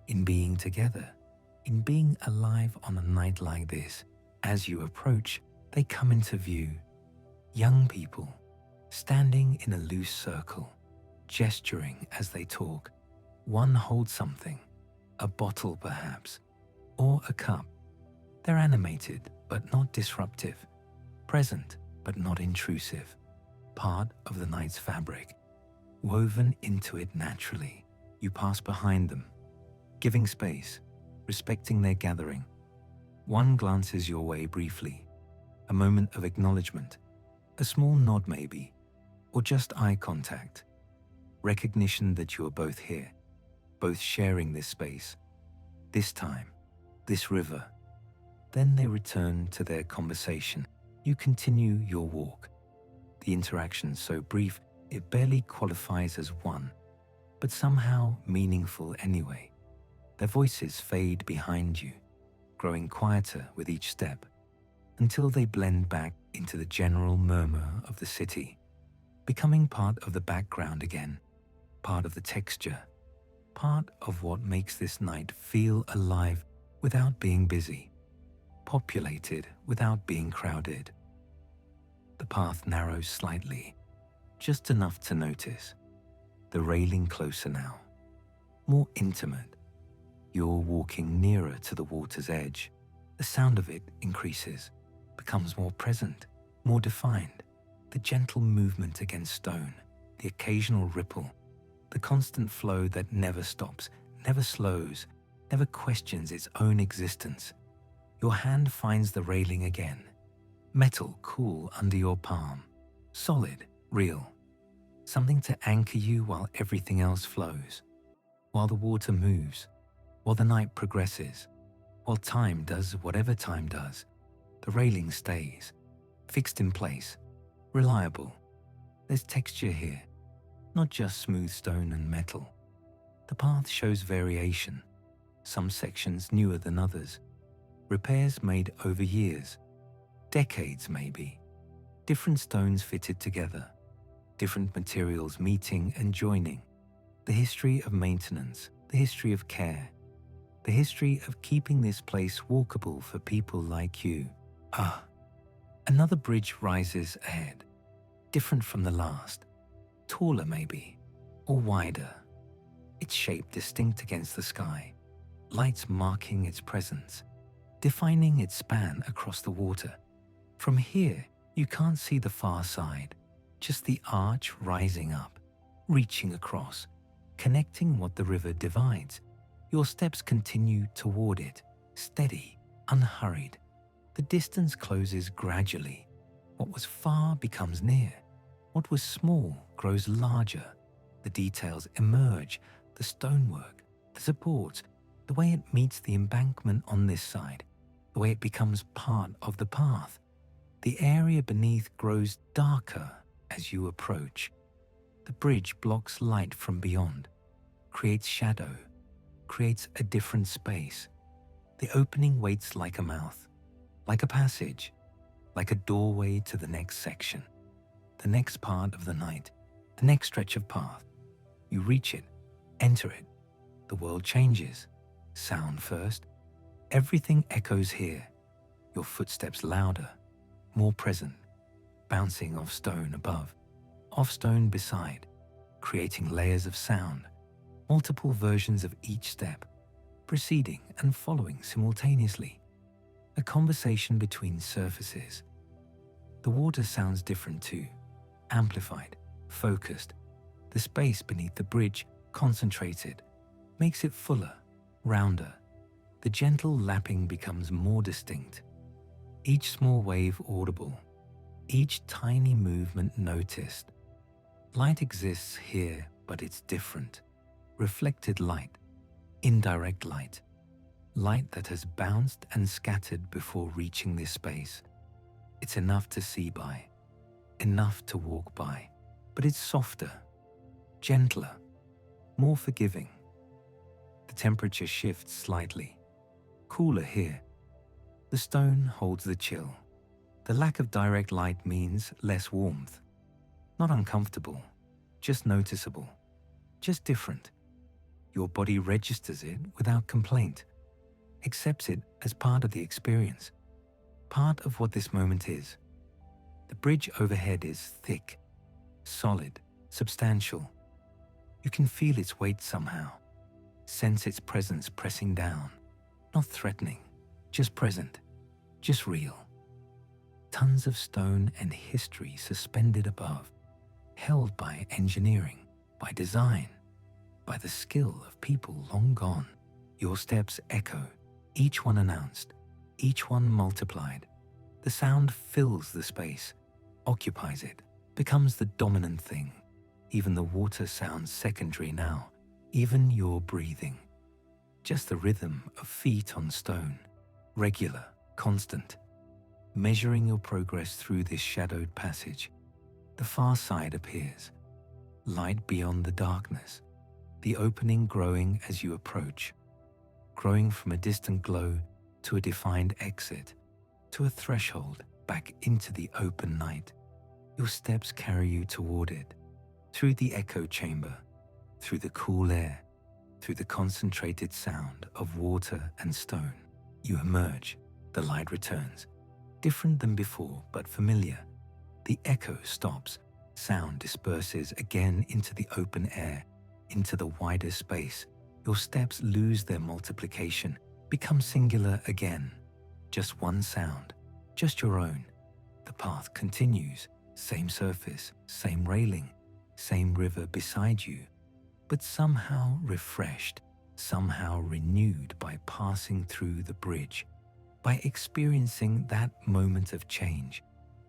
in being together, in being alive on a night like this. As you approach, they come into view. Young people, standing in a loose circle, gesturing as they talk. One holds something, a bottle perhaps, or a cup. They're animated but not disruptive, present but not intrusive, part of the night's fabric, woven into it naturally. You pass behind them, giving space, respecting their gathering. One glances your way briefly, a moment of acknowledgement, a small nod maybe, or just eye contact, recognition that you are both here, both sharing this space, this time, this river. Then they return to their conversation. You continue your walk. The interaction so brief it barely qualifies as one, but somehow meaningful anyway. Their voices fade behind you, growing quieter with each step, until they blend back into the general murmur of the city, becoming part of the background again, part of the texture, part of what makes this night feel alive without being busy, populated without being crowded. The path narrows slightly, just enough to notice. The railing closer now, more intimate. You're walking nearer to the water's edge. The sound of it increases, becomes more present, more defined. The gentle movement against stone, the occasional ripple, the constant flow that never stops, never slows, never questions its own existence. Your hand finds the railing again. Metal cool under your palm. Solid, real. Something to anchor you while everything else flows. While the water moves. While the night progresses. While time does whatever time does. The railing stays. Fixed in place. Reliable. There's texture here. Not just smooth stone and metal. The path shows variation. Some sections newer than others. Repairs made over years, decades maybe, different stones fitted together, different materials meeting and joining, the history of maintenance, the history of care. the history of keeping this place walkable for people like you. Another bridge rises ahead, different from the last, taller maybe, or wider, its shape distinct against the sky, lights marking its presence, defining its span across the water. From here, you can't see the far side, just the arch rising up, reaching across, connecting what the river divides. Your steps continue toward it, steady, unhurried. The distance closes gradually. What was far becomes near. What was small grows larger. The details emerge, the stonework, the supports, the way it meets the embankment on this side, the way it becomes part of the path. The area beneath grows darker as you approach. The bridge blocks light from beyond, creates shadow, creates a different space. The opening waits like a mouth, like a passage, like a doorway to the next section, the next part of the night, the next stretch of path. You reach it, enter it. The world changes. Sound first. Everything echoes here. Your footsteps louder, more present, bouncing off stone above, off stone beside, creating layers of sound, multiple versions of each step, preceding and following simultaneously. A conversation between surfaces. The water sounds different too, amplified, focused. The space beneath the bridge, concentrated, makes it fuller, rounder. The gentle lapping becomes more distinct. Each small wave audible, each tiny movement noticed. Light exists here, but it's different. Reflected light, indirect light, light that has bounced and scattered before reaching this space. It's enough to see by, enough to walk by, but it's softer, gentler, more forgiving. The temperature shifts slightly, cooler here. The stone holds the chill. The lack of direct light means less warmth. Not uncomfortable, just noticeable, just different. Your body registers it without complaint, accepts it as part of the experience, part of what this moment is. The bridge overhead is thick, solid, substantial. You can feel its weight somehow, sense its presence pressing down, not threatening, just present, just real. Tons of stone and history suspended above, held by engineering, by design, by the skill of people long gone. Your steps echo, each one announced, each one multiplied. The sound fills the space, occupies it, becomes the dominant thing. Even the water sounds secondary now, even your breathing. Just the rhythm of feet on stone, regular, constant, measuring your progress through this shadowed passage. The far side appears, light beyond the darkness, the opening growing as you approach, growing from a distant glow to a defined exit, to a threshold back into the open night. Your steps carry you toward it, through the echo chamber, through the cool air, through the concentrated sound of water and stone. You emerge, the light returns, different than before but familiar. The echo stops, sound disperses again into the open air, into the wider space. Your steps lose their multiplication, become singular again. Just one sound, just your own. The path continues, same surface, same railing, same river beside you, but somehow refreshed, somehow renewed by passing through the bridge, by experiencing that moment of change,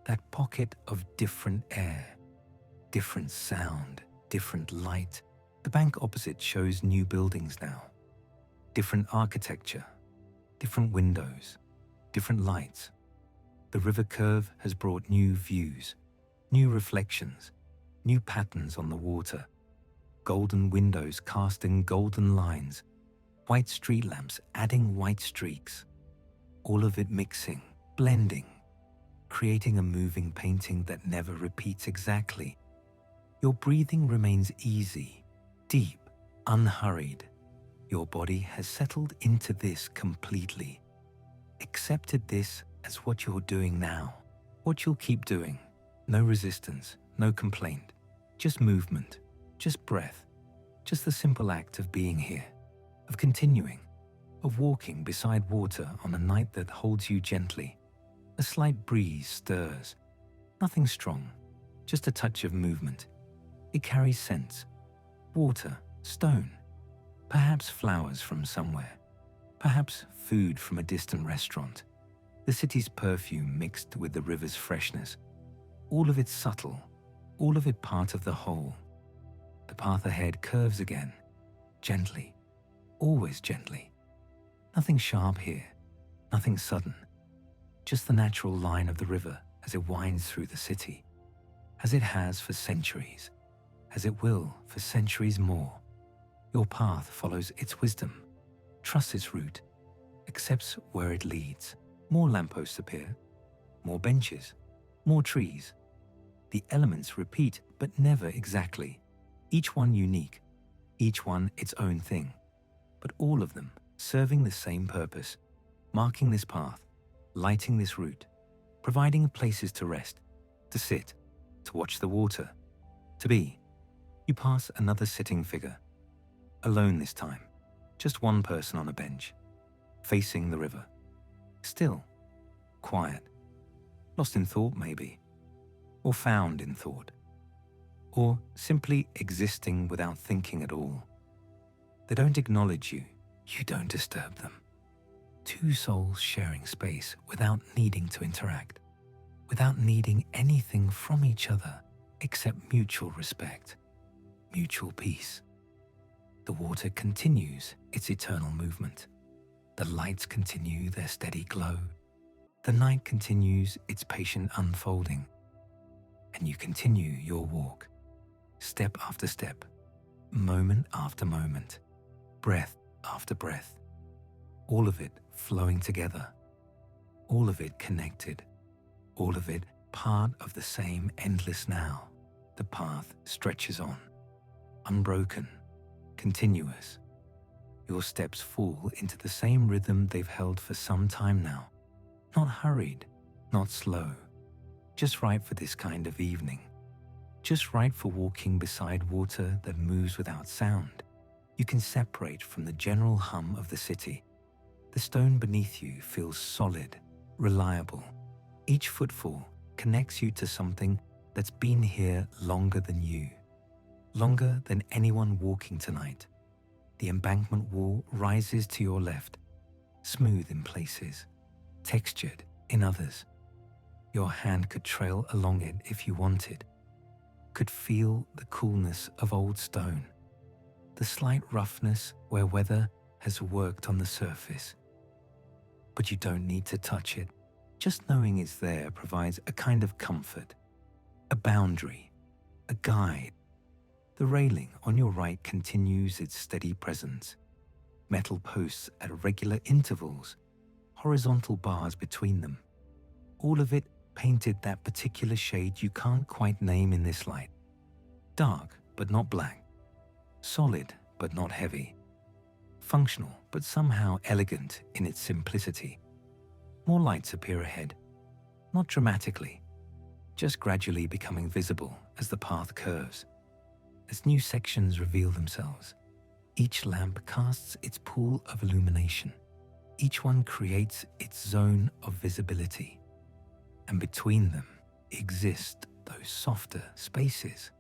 that pocket of different air, different sound, different light. The bank opposite shows new buildings now, different architecture, different windows, different lights. The river curve has brought new views, new reflections, new patterns on the water, golden windows casting golden lines, white street lamps adding white streaks, all of it mixing, blending, creating a moving painting that never repeats exactly. Your breathing remains easy, deep, unhurried. Your body has settled into this completely, accepted this as what you're doing now, what you'll keep doing. No resistance, no complaint, just movement, just breath, just the simple act of being here, of continuing, of walking beside water on a night that holds you gently. A slight breeze stirs, nothing strong, just a touch of movement. It carries scents, water, stone, perhaps flowers from somewhere, perhaps food from a distant restaurant, the city's perfume mixed with the river's freshness, all of it subtle, all of it part of the whole. The path ahead curves again, gently, always gently. Nothing sharp here, nothing sudden, just the natural line of the river as it winds through the city, as it has for centuries, as it will for centuries more. Your path follows its wisdom, trusts its route, accepts where it leads. More lampposts appear, more benches, more trees. The elements repeat, but never exactly. Each one unique, each one its own thing, but all of them serving the same purpose, marking this path, lighting this route, providing places to rest, to sit, to watch the water, to be. You pass another sitting figure, alone this time, just one person on a bench, facing the river. Still, quiet, lost in thought maybe, or found in thought, or simply existing without thinking at all. They don't acknowledge you, you don't disturb them. Two souls sharing space without needing to interact, without needing anything from each other except mutual respect, mutual peace. The water continues its eternal movement. The lights continue their steady glow. The night continues its patient unfolding. And you continue your walk, step after step, moment after moment, breath after breath, all of it flowing together, all of it connected, all of it part of the same endless now. The path stretches on, unbroken, continuous. Your steps fall into the same rhythm they've held for some time now. Not hurried, not slow, just right for this kind of evening. Just right for walking beside water that moves without sound. You can separate from the general hum of the city. The stone beneath you feels solid, reliable. Each footfall connects you to something that's been here longer than you, longer than anyone walking tonight. The embankment wall rises to your left, smooth in places, textured in others. Your hand could trail along it if you wanted, could feel the coolness of old stone, the slight roughness where weather has worked on the surface. But you don't need to touch it. Just knowing it's there provides a kind of comfort, a boundary, a guide. The railing on your right continues its steady presence. Metal posts at regular intervals, horizontal bars between them. All of it painted that particular shade you can't quite name in this light. Dark, but not black. Solid, but not heavy. Functional, but somehow elegant in its simplicity. More lights appear ahead, not dramatically, just gradually becoming visible as the path curves. As new sections reveal themselves, each lamp casts its pool of illumination. Each one creates its zone of visibility. And between them exist those softer spaces,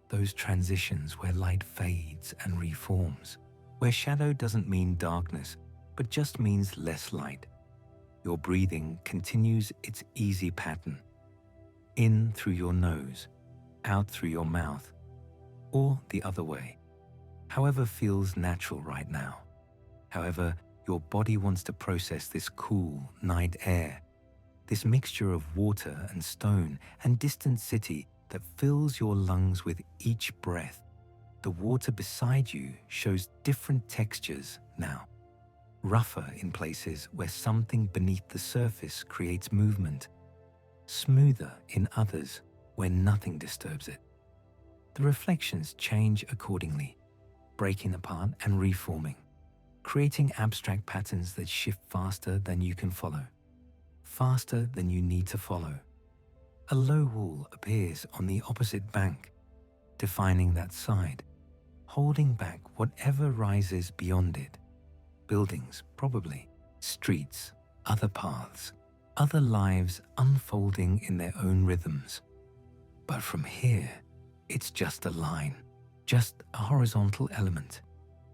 those transitions where light fades and reforms, where shadow doesn't mean darkness, but just means less light. Your breathing continues its easy pattern, in through your nose, out through your mouth, or the other way, however feels natural right now, however your body wants to process this cool night air, this mixture of water and stone and distant city that fills your lungs with each breath. The water beside you shows different textures now, rougher in places where something beneath the surface creates movement, smoother in others where nothing disturbs it. The reflections change accordingly, breaking apart and reforming. creating abstract patterns that shift faster than you can follow, faster than you need to follow. A low wall appears on the opposite bank, defining that side, holding back whatever rises beyond it. Buildings, probably, streets, other paths, other lives unfolding in their own rhythms. But from here, it's just a line, just a horizontal element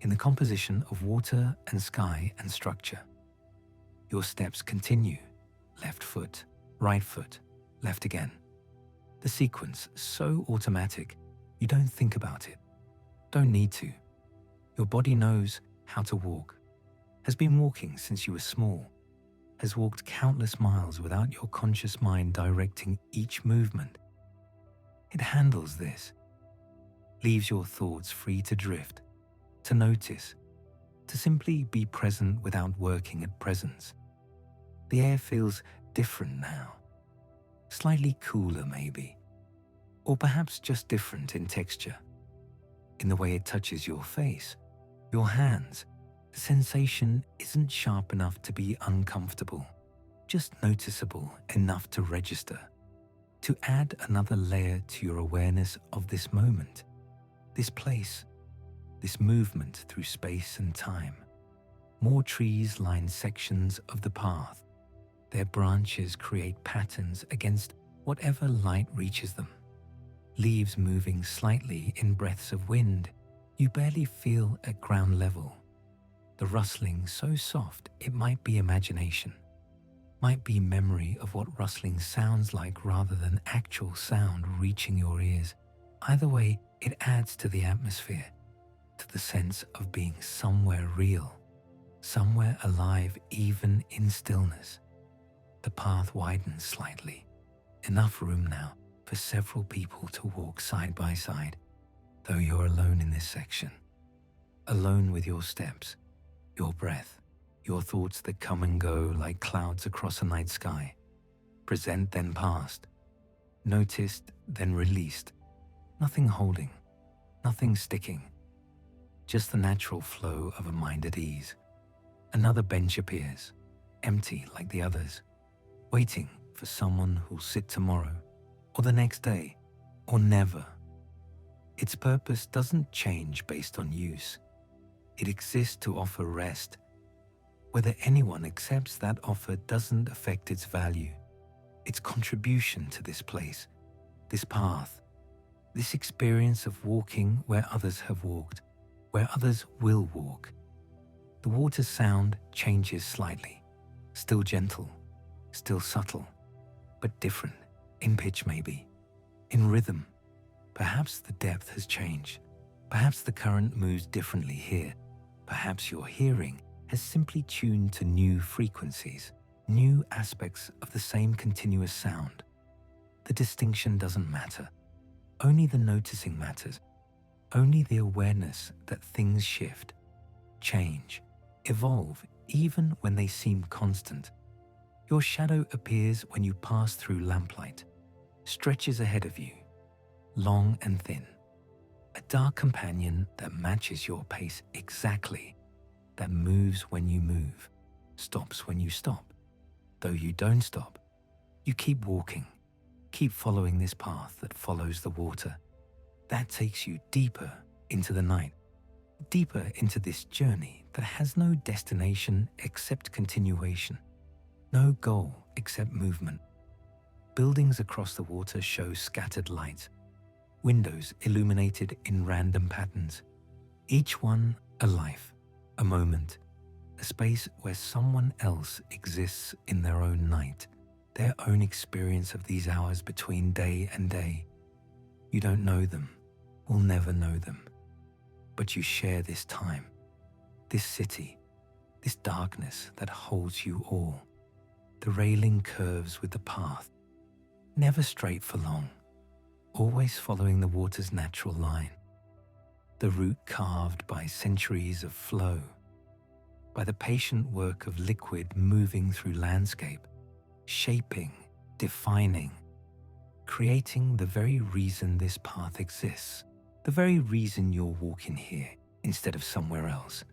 in the composition of water and sky and structure. Your steps continue, left foot, right foot, left again. The sequence so automatic, you don't think about it, don't need to. Your body knows how to walk, has been walking since you were small, has walked countless miles without your conscious mind directing each movement. It handles this, leaves your thoughts free to drift, to notice, to simply be present without working at presence. The air feels different now, slightly cooler maybe, or perhaps just different in texture, in the way it touches your face, your hands. The sensation isn't sharp enough to be uncomfortable, just noticeable enough to register, to add another layer to your awareness of this moment, this place, this movement through space and time. More trees line sections of the path. Their branches create patterns against whatever light reaches them. Leaves moving slightly in breaths of wind you barely feel at ground level. The rustling so soft it might be imagination, might be memory of what rustling sounds like rather than actual sound reaching your ears. Either way, it adds to the atmosphere, to the sense of being somewhere real, somewhere alive even in stillness. The path widens slightly, enough room now for several people to walk side by side, though you're alone in this section, alone with your steps, your breath, your thoughts that come and go like clouds across a night sky, present then past, noticed then released, nothing holding, nothing sticking, just the natural flow of a mind at ease. Another bench appears, empty like the others, waiting for someone who'll sit tomorrow, or the next day, or never. Its purpose doesn't change based on use. It exists to offer rest. Whether anyone accepts that offer doesn't affect its value, its contribution to this place, this path, this experience of walking where others have walked, where others will walk. The water's sound changes slightly, still gentle, still subtle, but different, in pitch maybe, in rhythm. Perhaps the depth has changed. Perhaps the current moves differently here. Perhaps your hearing has simply tuned to new frequencies, new aspects of the same continuous sound. The distinction doesn't matter. Only the noticing matters. Only the awareness that things shift, change, evolve even when they seem constant. Your shadow appears when you pass through lamplight, stretches ahead of you, long and thin. A dark companion that matches your pace exactly, that moves when you move, stops when you stop. Though you don't stop, you keep walking, keep following this path that follows the water. That takes you deeper into the night, deeper into this journey that has no destination except continuation, no goal except movement. Buildings across the water show scattered lights, windows illuminated in random patterns, each one a life, a moment, a space where someone else exists in their own night, their own experience of these hours between day and day. You don't know them, will never know them, but you share this time, this city, this darkness that holds you all. The railing curves with the path, never straight for long, always following the water's natural line. The route carved by centuries of flow, by the patient work of liquid moving through landscape, shaping, defining, creating the very reason this path exists, the very reason you're walking here instead of somewhere else.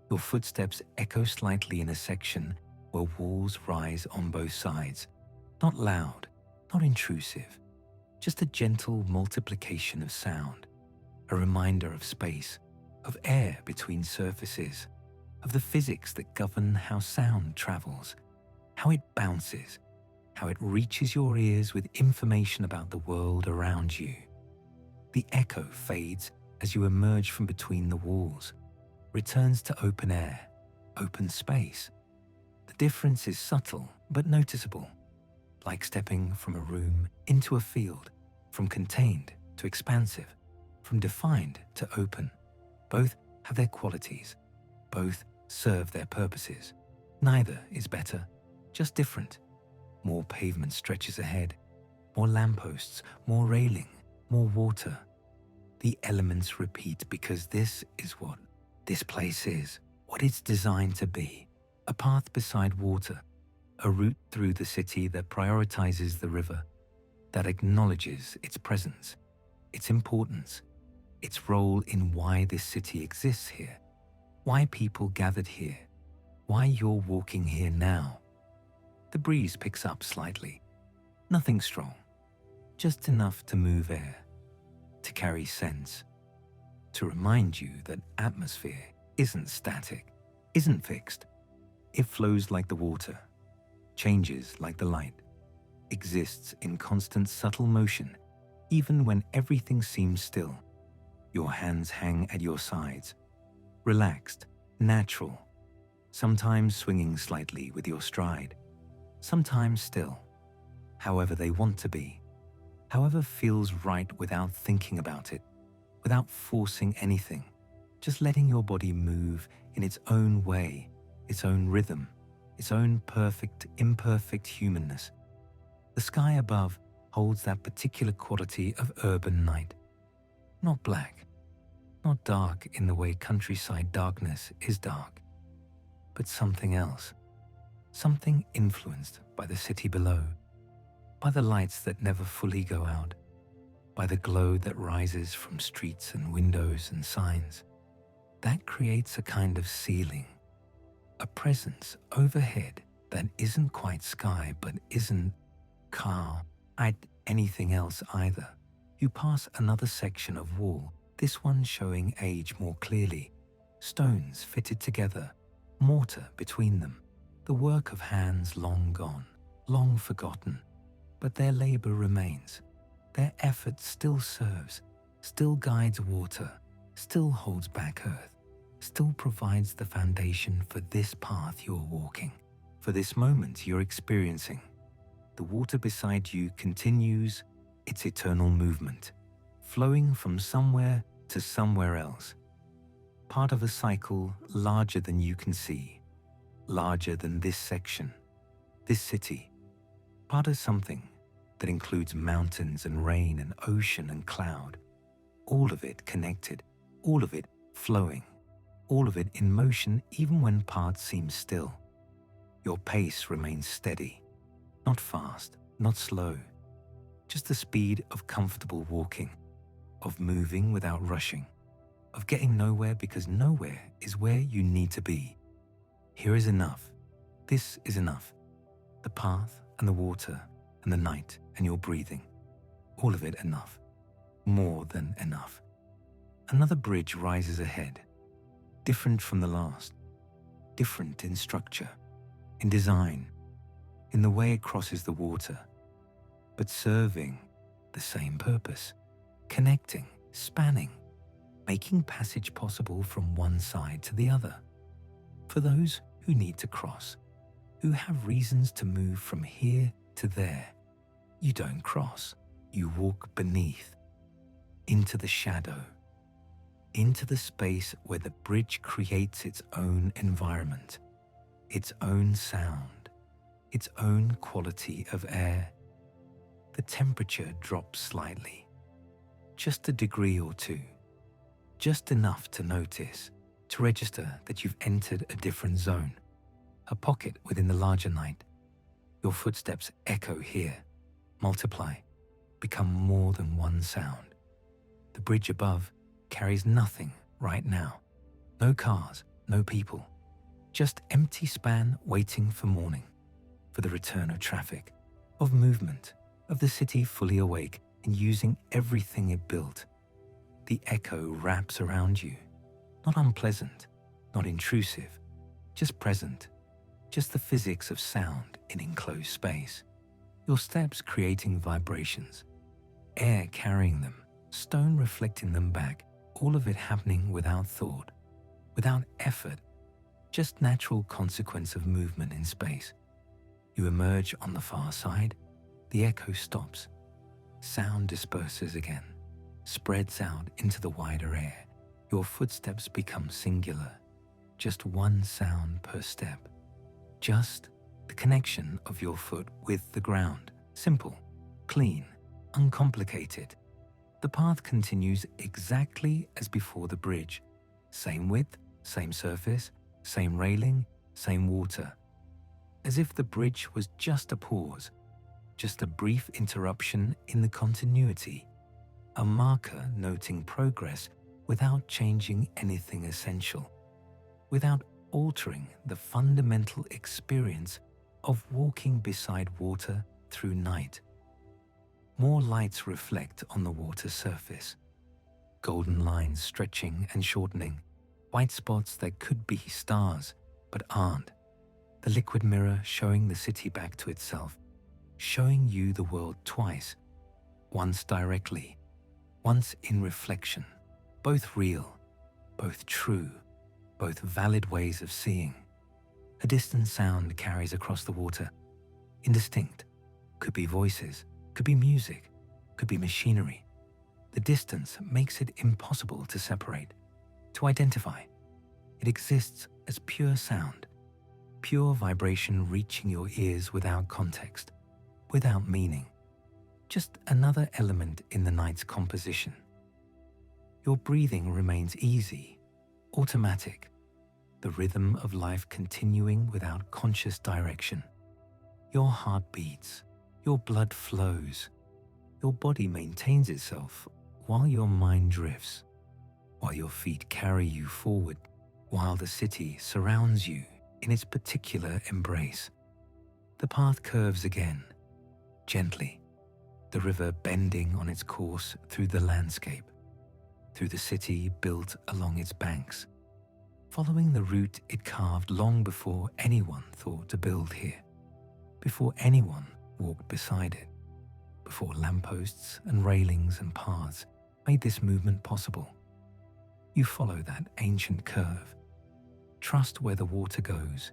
Your footsteps echo slightly in a section where walls rise on both sides. Not loud, not intrusive, just a gentle multiplication of sound, a reminder of space, of air between surfaces, of the physics that govern how sound travels, how it bounces, how it reaches your ears with information about the world around you. The echo fades as you emerge from between the walls, returns to open air, open space. The difference is subtle but noticeable, like stepping from a room into a field, from contained to expansive, from defined to open. Both have their qualities. Both serve their purposes. Neither is better, just different. More pavement stretches ahead, more lampposts, more railing, more water. The elements repeat because this is what this place is, what it's designed to be. A path beside water, a route through the city that prioritizes the river, that acknowledges its presence, its importance, its role in why this city exists here, why people gathered here, why you're walking here now. The breeze picks up slightly. Nothing strong, just enough to move air, to carry sense, to remind you that atmosphere isn't static, isn't fixed. It flows like the water, changes like the light, exists in constant subtle motion, even when everything seems still. Your hands hang at your sides, relaxed, natural, sometimes swinging slightly with your stride, sometimes still, however they want to be, however feels right without thinking about it, without forcing anything, just letting your body move in its own way, its own rhythm, its own perfect, imperfect humanness. The sky above holds that particular quality of urban night. Not black, not dark in the way countryside darkness is dark, but something else, something influenced by the city below, by the lights that never fully go out, by the glow that rises from streets and windows and signs. That creates a kind of ceiling, a presence overhead that isn't quite sky but isn't car, anything else either. You pass another section of wall, this one showing age more clearly, stones fitted together, mortar between them, the work of hands long gone, long forgotten, but their labor remains. Their effort still serves, still guides water, still holds back earth, still provides the foundation for this path you're walking, for this moment you're experiencing. The water beside you continues its eternal movement, flowing from somewhere to somewhere else, part of a cycle larger than you can see, larger than this section, this city, part of something that includes mountains and rain and ocean and cloud, all of it connected, all of it flowing, all of it in motion even when parts seem still. Your pace remains steady, not fast, not slow, just the speed of comfortable walking, of moving without rushing, of getting nowhere because nowhere is where you need to be. Here is enough. This is enough. The path and the water and the night and your breathing, all of it enough, more than enough. Another bridge rises ahead, different from the last, different in structure, in design, in the way it crosses the water, but serving the same purpose, connecting, spanning, making passage possible from one side to the other. For those who need to cross, who have reasons to move from here to there, you don't cross, you walk beneath, into the shadow, into the space where the bridge creates its own environment, its own sound, its own quality of air. The temperature drops slightly, just a degree or two, just enough to notice, to register that you've entered a different zone, a pocket within the larger night. Your footsteps echo here, multiply, become more than one sound. The bridge above carries nothing right now. No cars, no people. Just empty span waiting for morning, for the return of traffic, of movement, of the city fully awake and using everything it built. The echo wraps around you, not unpleasant, not intrusive, just present, just the physics of sound in enclosed space. Your steps creating vibrations, air carrying them, stone reflecting them back, all of it happening without thought, without effort, just natural consequence of movement in space. You emerge on the far side, the echo stops, sound disperses again, spreads out into the wider air. Your footsteps become singular, just one sound per step, just the connection of your foot with the ground, simple, clean, uncomplicated. The path continues exactly as before the bridge, same width, same surface, same railing, same water. As if the bridge was just a pause, just a brief interruption in the continuity, a marker noting progress without changing anything essential, without altering the fundamental experience of walking beside water through night. More lights reflect on the water surface, golden lines stretching and shortening, white spots that could be stars but aren't. The liquid mirror showing the city back to itself, showing you the world twice, once directly, once in reflection, both real, both true, both valid ways of seeing. A distant sound carries across the water, indistinct, could be voices, could be music, could be machinery. The distance makes it impossible to separate, to identify. It exists as pure sound, pure vibration reaching your ears without context, without meaning. Just another element in the night's composition. Your breathing remains easy, automatic, the rhythm of life continuing without conscious direction. Your heart beats, your blood flows, your body maintains itself while your mind drifts, while your feet carry you forward, while the city surrounds you in its particular embrace. The path curves again, gently, the river bending on its course through the landscape, through the city built along its banks, following the route it carved long before anyone thought to build here, before anyone walked beside it, before lampposts and railings and paths made this movement possible. You follow that ancient curve, trust where the water goes,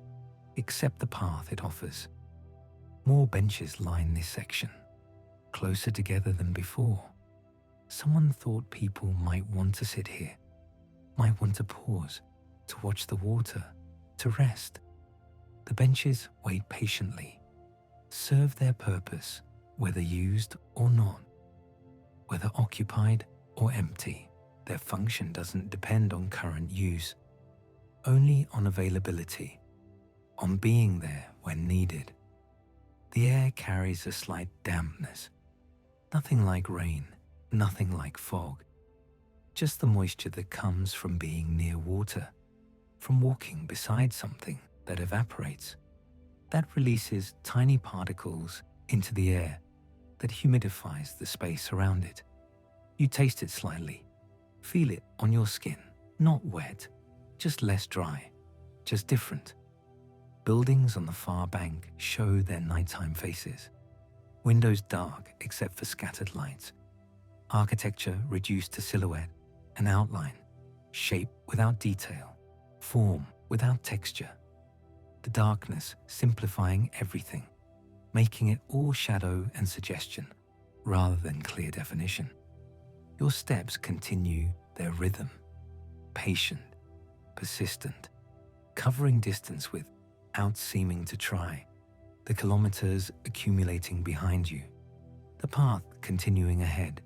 accept the path it offers. More benches line this section, closer together than before. Someone thought people might want to sit here, might want to pause, to watch the water, to rest. The benches wait patiently, serve their purpose, whether used or not, whether occupied or empty. Their function doesn't depend on current use, only on availability, on being there when needed. The air carries a slight dampness, nothing like rain, nothing like fog, just the moisture that comes from being near water, from walking beside something that evaporates, that releases tiny particles into the air, that humidifies the space around it. You taste it slightly, feel it on your skin, not wet, just less dry, just different. Buildings on the far bank show their nighttime faces. Windows dark except for scattered lights. Architecture reduced to silhouette and outline, shape without detail, form without texture. The darkness simplifying everything, making it all shadow and suggestion rather than clear definition. Your steps continue their rhythm, patient, persistent, covering distance without seeming to try, the kilometers accumulating behind you, the path continuing ahead,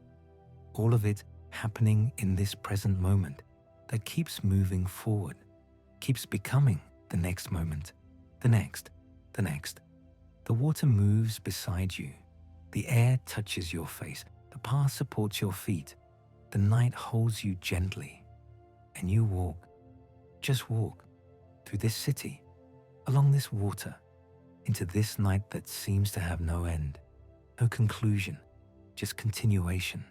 all of it happening in this present moment that keeps moving forward, keeps becoming the next moment, the next, the next. The water moves beside you, the air touches your face, the path supports your feet, the night holds you gently, and you walk, just walk, through this city, along this water, into this night that seems to have no end, no conclusion, just continuation,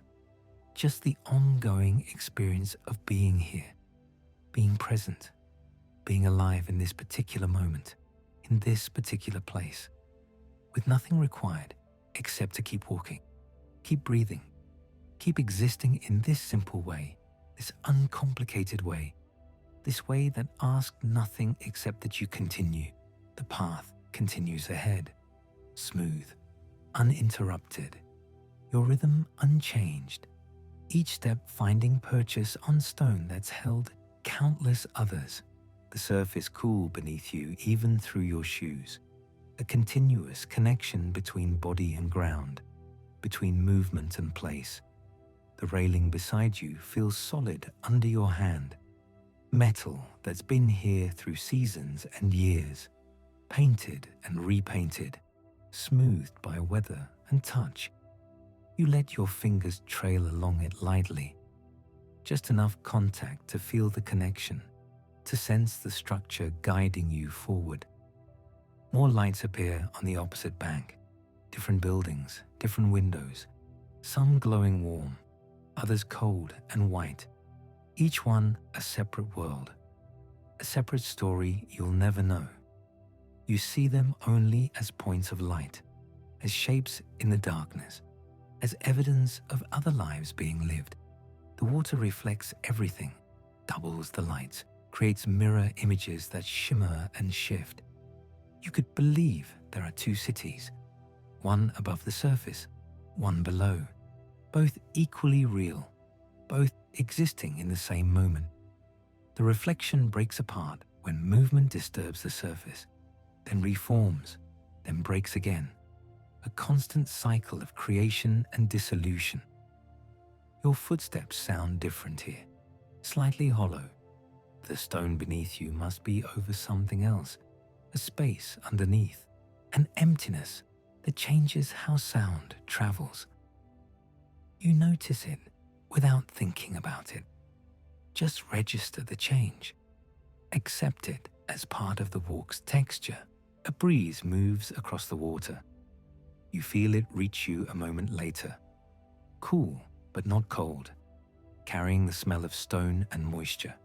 just the ongoing experience of being here, being present, being alive in this particular moment, in this particular place, with nothing required except to keep walking, keep breathing, keep existing in this simple way, this uncomplicated way, this way that asks nothing except that you continue. The path continues ahead, smooth, uninterrupted, your rhythm unchanged, each step finding purchase on stone that's held countless others, the surface cool beneath you even through your shoes, a continuous connection between body and ground, between movement and place. The railing beside you feels solid under your hand, metal that's been here through seasons and years, painted and repainted, smoothed by weather and touch. You let your fingers trail along it lightly, just enough contact to feel the connection, to sense the structure guiding you forward. More lights appear on the opposite bank, different buildings, different windows, some glowing warm, others cold and white, each one a separate world, a separate story you'll never know. You see them only as points of light, as shapes in the darkness, as evidence of other lives being lived. The water reflects everything, doubles the lights, creates mirror images that shimmer and shift. You could believe there are two cities, one above the surface, one below, both equally real, both existing in the same moment. The reflection breaks apart when movement disturbs the surface, then reforms, then breaks again, a constant cycle of creation and dissolution. Your footsteps sound different here, slightly hollow. The stone beneath you must be over something else, a space underneath, an emptiness that changes how sound travels. You notice it without thinking about it. Just register the change. Accept it as part of the walk's texture. A breeze moves across the water. You feel it reach you a moment later. Cool, but not cold, carrying the smell of stone and moisture,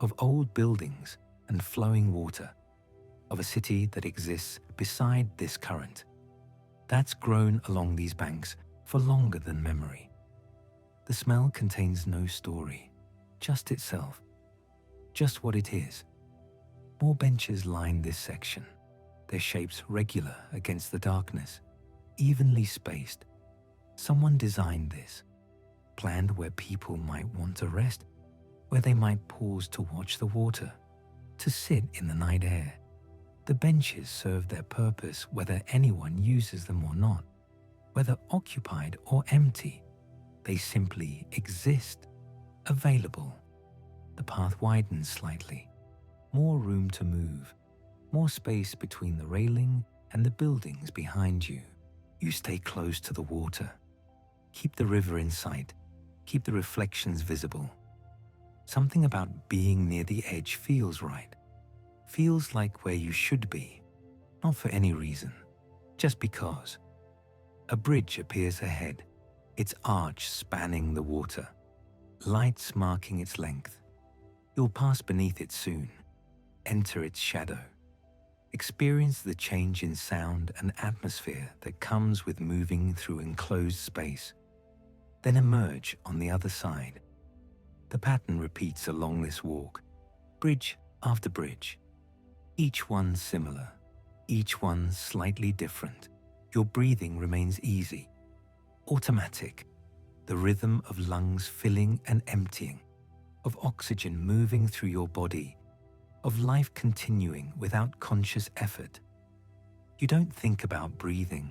of old buildings and flowing water, of a city that exists beside this current, that's grown along these banks for longer than memory. The smell contains no story, just itself, just what it is. More benches line this section, their shapes regular against the darkness, evenly spaced. Someone designed this, planned where people might want to rest, where they might pause to watch the water, to sit in the night air. The benches serve their purpose whether anyone uses them or not, whether occupied or empty. They simply exist, available. The path widens slightly, more room to move, more space between the railing and the buildings behind you. You stay close to the water. Keep the river in sight. Keep the reflections visible. Something about being near the edge feels right. Feels like where you should be. Not for any reason, just because. A bridge appears ahead, its arch spanning the water, lights marking its length. You'll pass beneath it soon, enter its shadow. Experience the change in sound and atmosphere that comes with moving through enclosed space. Then emerge on the other side. The pattern repeats along this walk, bridge after bridge. Each one similar, each one slightly different. Your breathing remains easy, automatic, the rhythm of lungs filling and emptying, of oxygen moving through your body, of life continuing without conscious effort. You don't think about breathing.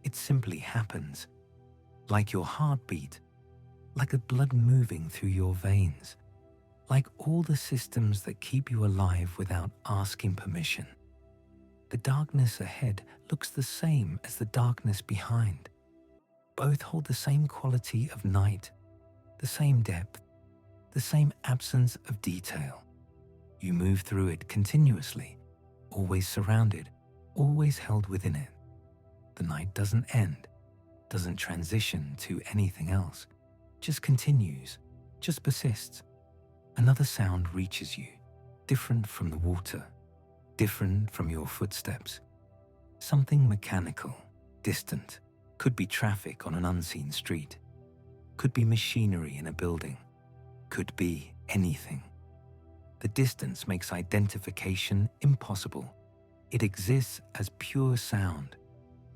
It simply happens, like your heartbeat, like the blood moving through your veins, like all the systems that keep you alive without asking permission. The darkness ahead looks the same as the darkness behind. Both hold the same quality of night, the same depth, the same absence of detail. You move through it continuously, always surrounded, always held within it. The night doesn't end, doesn't transition to anything else, just continues, just persists. Another sound reaches you, different from the water, different from your footsteps. Something mechanical, distant, could be traffic on an unseen street, could be machinery in a building, could be anything. The distance makes identification impossible. It exists as pure sound,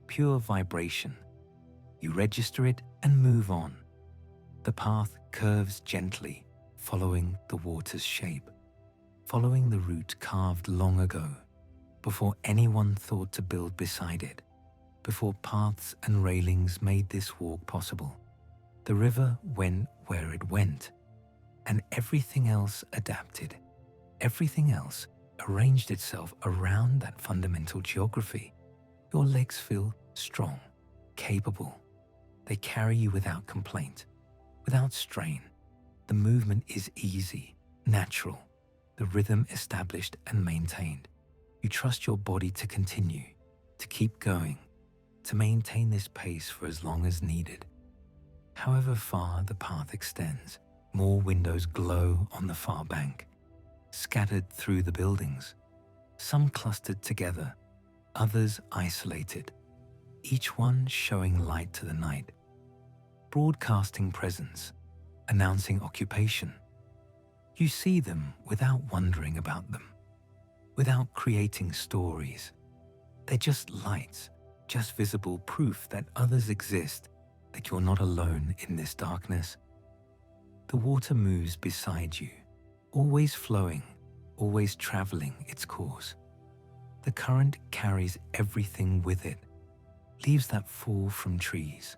pure vibration. You register it and move on. The path curves gently, following the water's shape, following the route carved long ago, before anyone thought to build beside it, before paths and railings made this walk possible. The river went where it went, and everything else adapted. Everything else arranged itself around that fundamental geography. Your legs feel strong, capable. They carry you without complaint, without strain. The movement is easy, natural, the rhythm established and maintained. You trust your body to continue, to keep going, to maintain this pace for as long as needed. However far the path extends, more windows glow on the far bank, scattered through the buildings, some clustered together, others isolated, each one showing light to the night, broadcasting presence, announcing occupation. You see them without wondering about them, without creating stories. They're just lights, just visible proof that others exist, that you're not alone in this darkness. The water moves beside you, always flowing, always traveling its course. The current carries everything with it, leaves that fall from trees,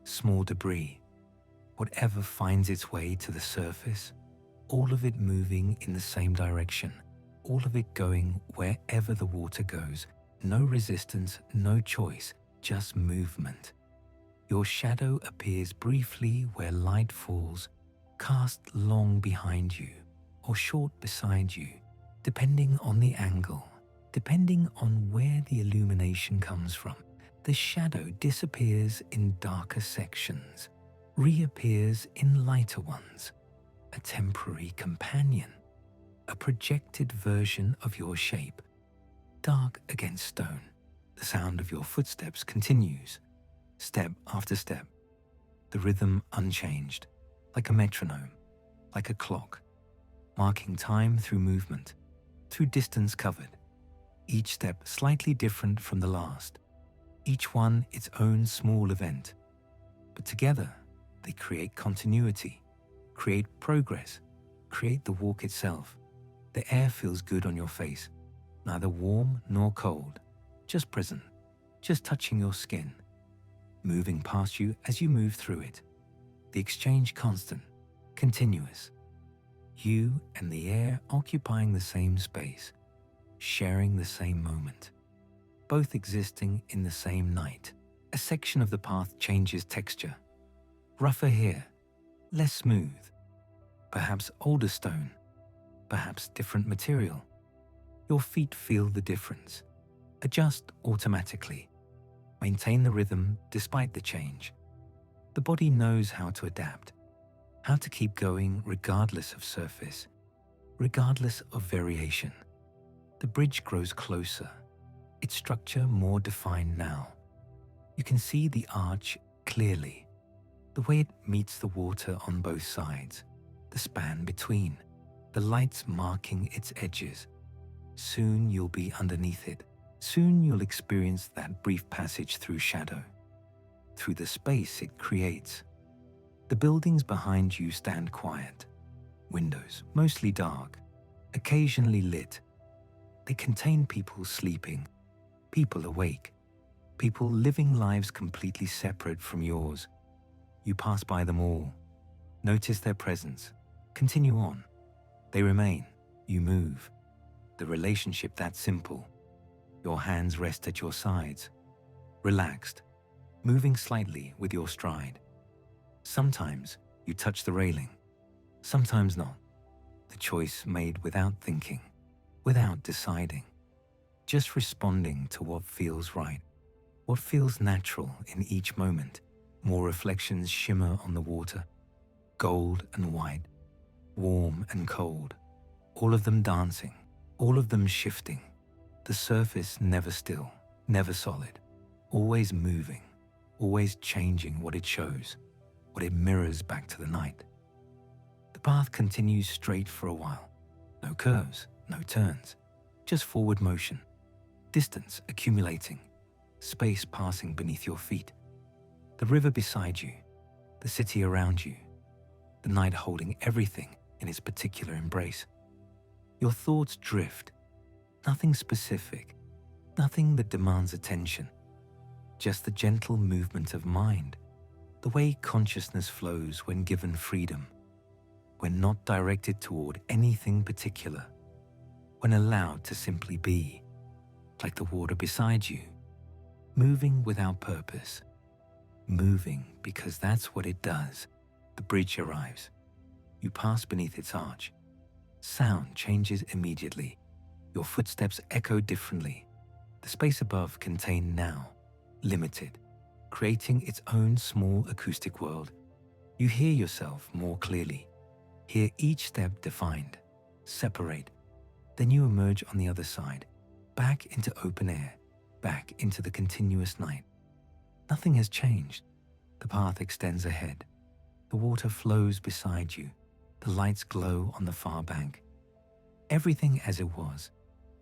small debris, whatever finds its way to the surface, all of it moving in the same direction, all of it going wherever the water goes. No resistance, no choice, just movement. Your shadow appears briefly where light falls, cast long behind you or short beside you, depending on the angle, depending on where the illumination comes from. The shadow disappears in darker sections, reappears in lighter ones, a temporary companion, a projected version of your shape, dark against stone. The sound of your footsteps continues, step after step, the rhythm unchanged, like a metronome, like a clock, marking time through movement, through distance covered, each step slightly different from the last, each one its own small event. But together, they create continuity, create progress, create the walk itself. The air feels good on your face, neither warm nor cold, just present, just touching your skin, moving past you as you move through it. The exchange constant, continuous. You and the air occupying the same space, sharing the same moment, both existing in the same night. A section of the path changes texture. Rougher here, less smooth, perhaps older stone, perhaps different material. Your feet feel the difference, adjust automatically, maintain the rhythm despite the change. The body knows how to adapt, how to keep going regardless of surface, regardless of variation. The bridge grows closer, its structure more defined now. You can see the arch clearly, the way it meets the water on both sides, the span between, the lights marking its edges. Soon you'll be underneath it. Soon you'll experience that brief passage through shadow, through the space it creates. The buildings behind you stand quiet, windows mostly dark, occasionally lit. They contain people sleeping, people awake, people living lives completely separate from yours. You pass by them all, notice their presence, continue on. They remain, you move. The relationship that simple. Your hands rest at your sides, relaxed, moving slightly with your stride. Sometimes you touch the railing, sometimes not. The choice made without thinking. without deciding, just responding to what feels right, what feels natural in each moment. More reflections shimmer on the water, gold and white, warm and cold, all of them dancing, all of them shifting. The surface never still, never solid, always moving, always changing what it shows, what it mirrors back to the night. The path continues straight for a while. No curves, no turns, just forward motion, distance accumulating, space passing beneath your feet. The river beside you, the city around you, the night holding everything in its particular embrace. Your thoughts drift, nothing specific, nothing that demands attention, just the gentle movement of mind, the way consciousness flows when given freedom, when not directed toward anything particular, when allowed to simply be, like the water beside you, moving without purpose, moving because that's what it does. The bridge arrives. You pass beneath its arch. Sound changes immediately. Your footsteps echo differently. The space above contained now, limited, creating its own small acoustic world. You hear yourself more clearly. Hear each step defined, separate. Then you emerge on the other side, back into open air, back into the continuous night. Nothing has changed. The path extends ahead. The water flows beside you. The lights glow on the far bank. Everything as it was,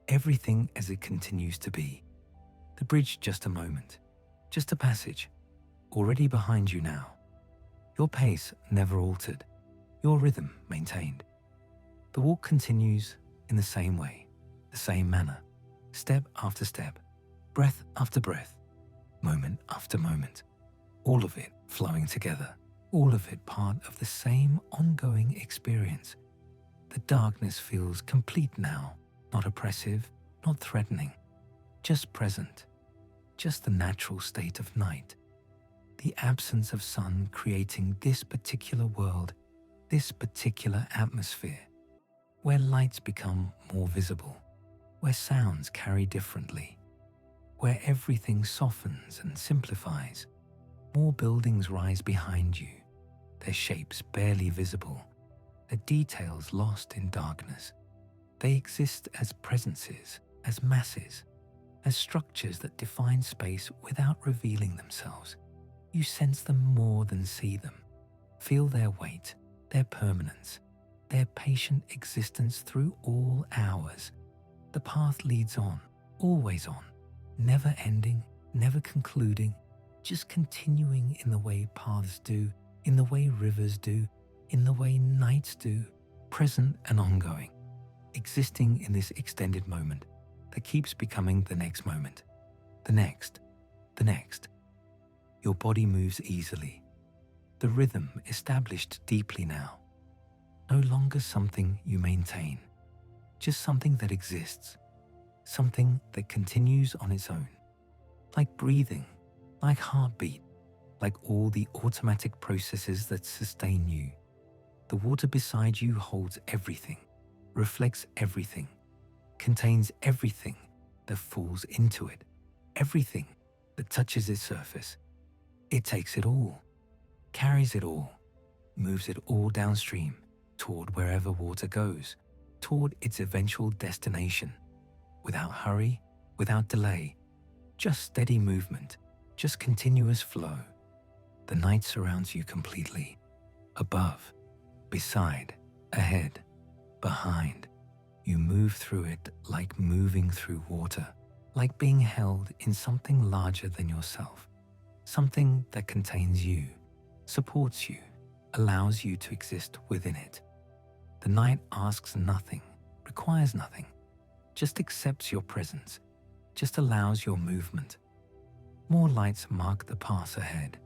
everything as it continues to be. The bridge just a moment, just a passage, already behind you now. Your pace never altered, your rhythm maintained. The walk continues in the same way, the same manner, step after step, breath after breath, moment after moment, all of it flowing together, all of it part of the same ongoing experience. The darkness feels complete now, not oppressive, not threatening, just present, just the natural state of night. The absence of sun creating this particular world, this particular atmosphere, where lights become more visible, where sounds carry differently, where everything softens and simplifies. More buildings rise behind you, their shapes barely visible, their details lost in darkness. They exist as presences, as masses, as structures that define space without revealing themselves. You sense them more than see them. Feel their weight, their permanence, their patient existence through all hours. The path leads on, always on, never ending, never concluding, just continuing in the way paths do, in the way rivers do, in the way nights do, present and ongoing, existing in this extended moment that keeps becoming the next moment, the next, the next. Your body moves easily, the rhythm established deeply now, no longer something you maintain, just something that exists, something that continues on its own, like breathing, like heartbeat, like all the automatic processes that sustain you. The water beside you holds everything, reflects everything, contains everything that falls into it, everything that touches its surface. It takes it all, carries it all, moves it all downstream toward wherever water goes, toward its eventual destination, without hurry, without delay, just steady movement, just continuous flow. The night surrounds you completely, above, beside, ahead, behind. You move through it like moving through water, like being held in something larger than yourself, something that contains you, supports you, allows you to exist within it. The night asks nothing, requires nothing, just accepts your presence, just allows your movement. More lights mark the path ahead.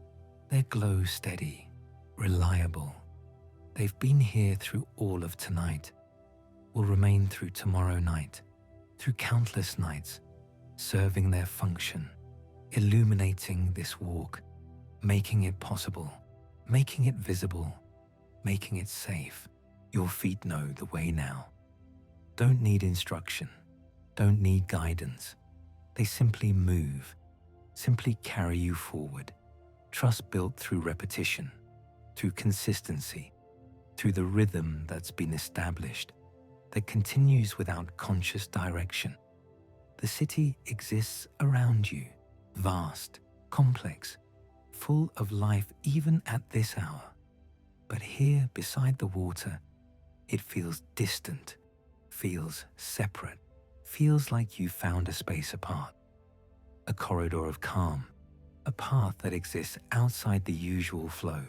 Their glow steady, reliable. They've been here through all of tonight, will remain through tomorrow night, through countless nights, serving their function, illuminating this walk, making it possible, making it visible, making it safe. Your feet know the way now. don't need instruction, don't need guidance. They simply move, simply carry you forward. Trust built through repetition, through consistency, through the rhythm that's been established, that continues without conscious direction. The city exists around you, vast, complex, full of life even at this hour. But here beside the water, it feels distant, feels separate, feels like you found a space apart. A corridor of calm, a path that exists outside the usual flow,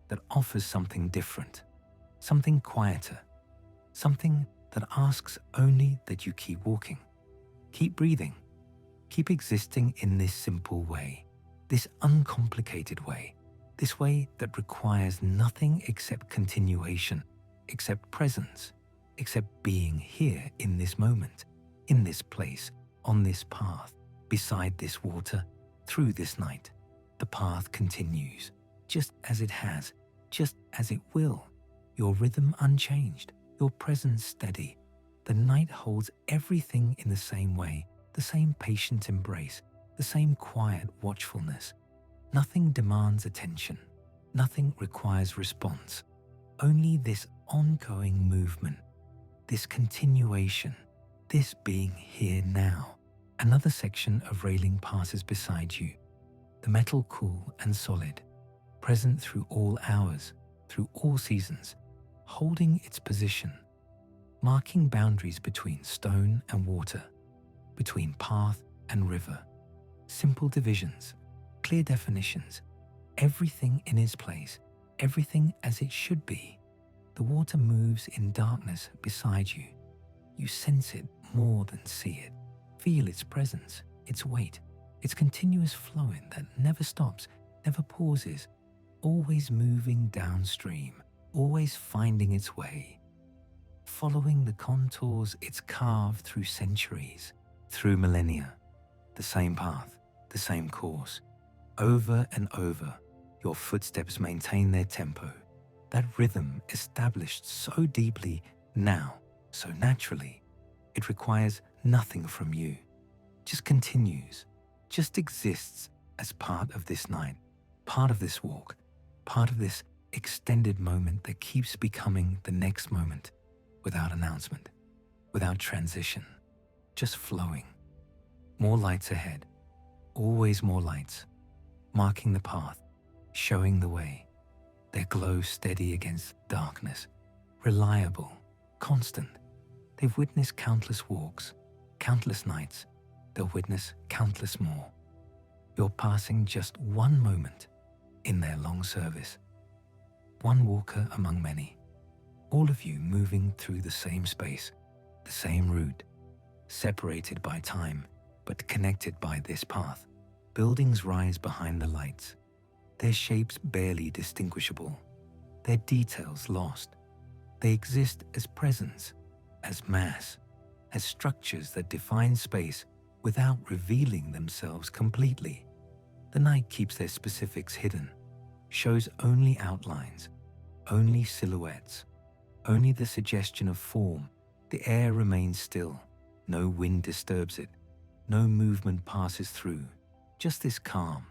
that offers something different, something quieter, something that asks only that you keep walking, keep breathing, keep existing in this simple way, this uncomplicated way, this way that requires nothing except continuation, except presence, except being here in this moment, in this place, on this path, beside this water, through this night. The path continues, just as it has, just as it will, your rhythm unchanged, your presence steady. The night holds everything in the same way, the same patient embrace, the same quiet watchfulness. Nothing demands attention, nothing requires response, only this ongoing movement, this continuation, this being here now. Another section of railing passes beside you, the metal cool and solid, present through all hours, through all seasons, holding its position, marking boundaries between stone and water, between path and river. Simple divisions, clear definitions, everything in its place, everything as it should be. The water moves in darkness beside you. You sense it more than see it. Feel its presence, its weight, its continuous flowing that never stops, never pauses, always moving downstream, always finding its way, following the contours it's carved through centuries, through millennia. The same path, the same course. Over and over, your footsteps maintain their tempo, that rhythm established so deeply now, so naturally. It requires nothing from you, just continues, just exists as part of this night, part of this walk, part of this extended moment that keeps becoming the next moment, without announcement, without transition, just flowing. More lights ahead, always more lights, marking the path, showing the way. Their glow steady against darkness, reliable, constant. They've witnessed countless walks, countless nights. They'll witness countless more. You're passing just one moment in their long service. One walker among many. All of you moving through the same space, the same route, separated by time, but connected by this path. Buildings rise behind the lights, their shapes barely distinguishable, their details lost. They exist as presence, as mass, as structures that define space without revealing themselves completely. The night keeps their specifics hidden, shows only outlines, only silhouettes, only the suggestion of form. The air remains still, no wind disturbs it, no movement passes through, just this calm,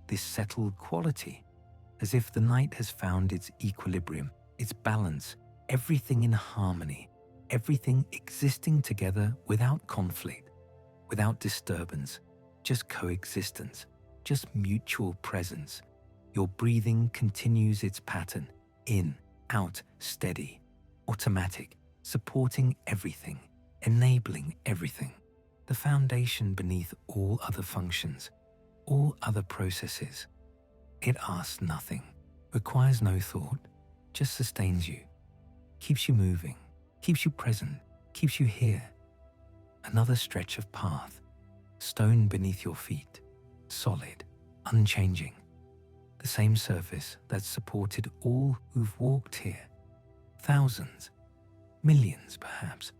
this settled quality, as if the night has found its equilibrium, its balance, everything in harmony, everything existing together without conflict, without disturbance, just coexistence, just mutual presence. Your breathing continues its pattern, in, out, steady, automatic, supporting everything, enabling everything, the foundation beneath all other functions, all other processes. It asks nothing, requires no thought, just sustains you, keeps you moving, keeps you present, keeps you here. Another stretch of path, stone beneath your feet, solid, unchanging. The same surface that's supported all who've walked here. Thousands, millions perhaps.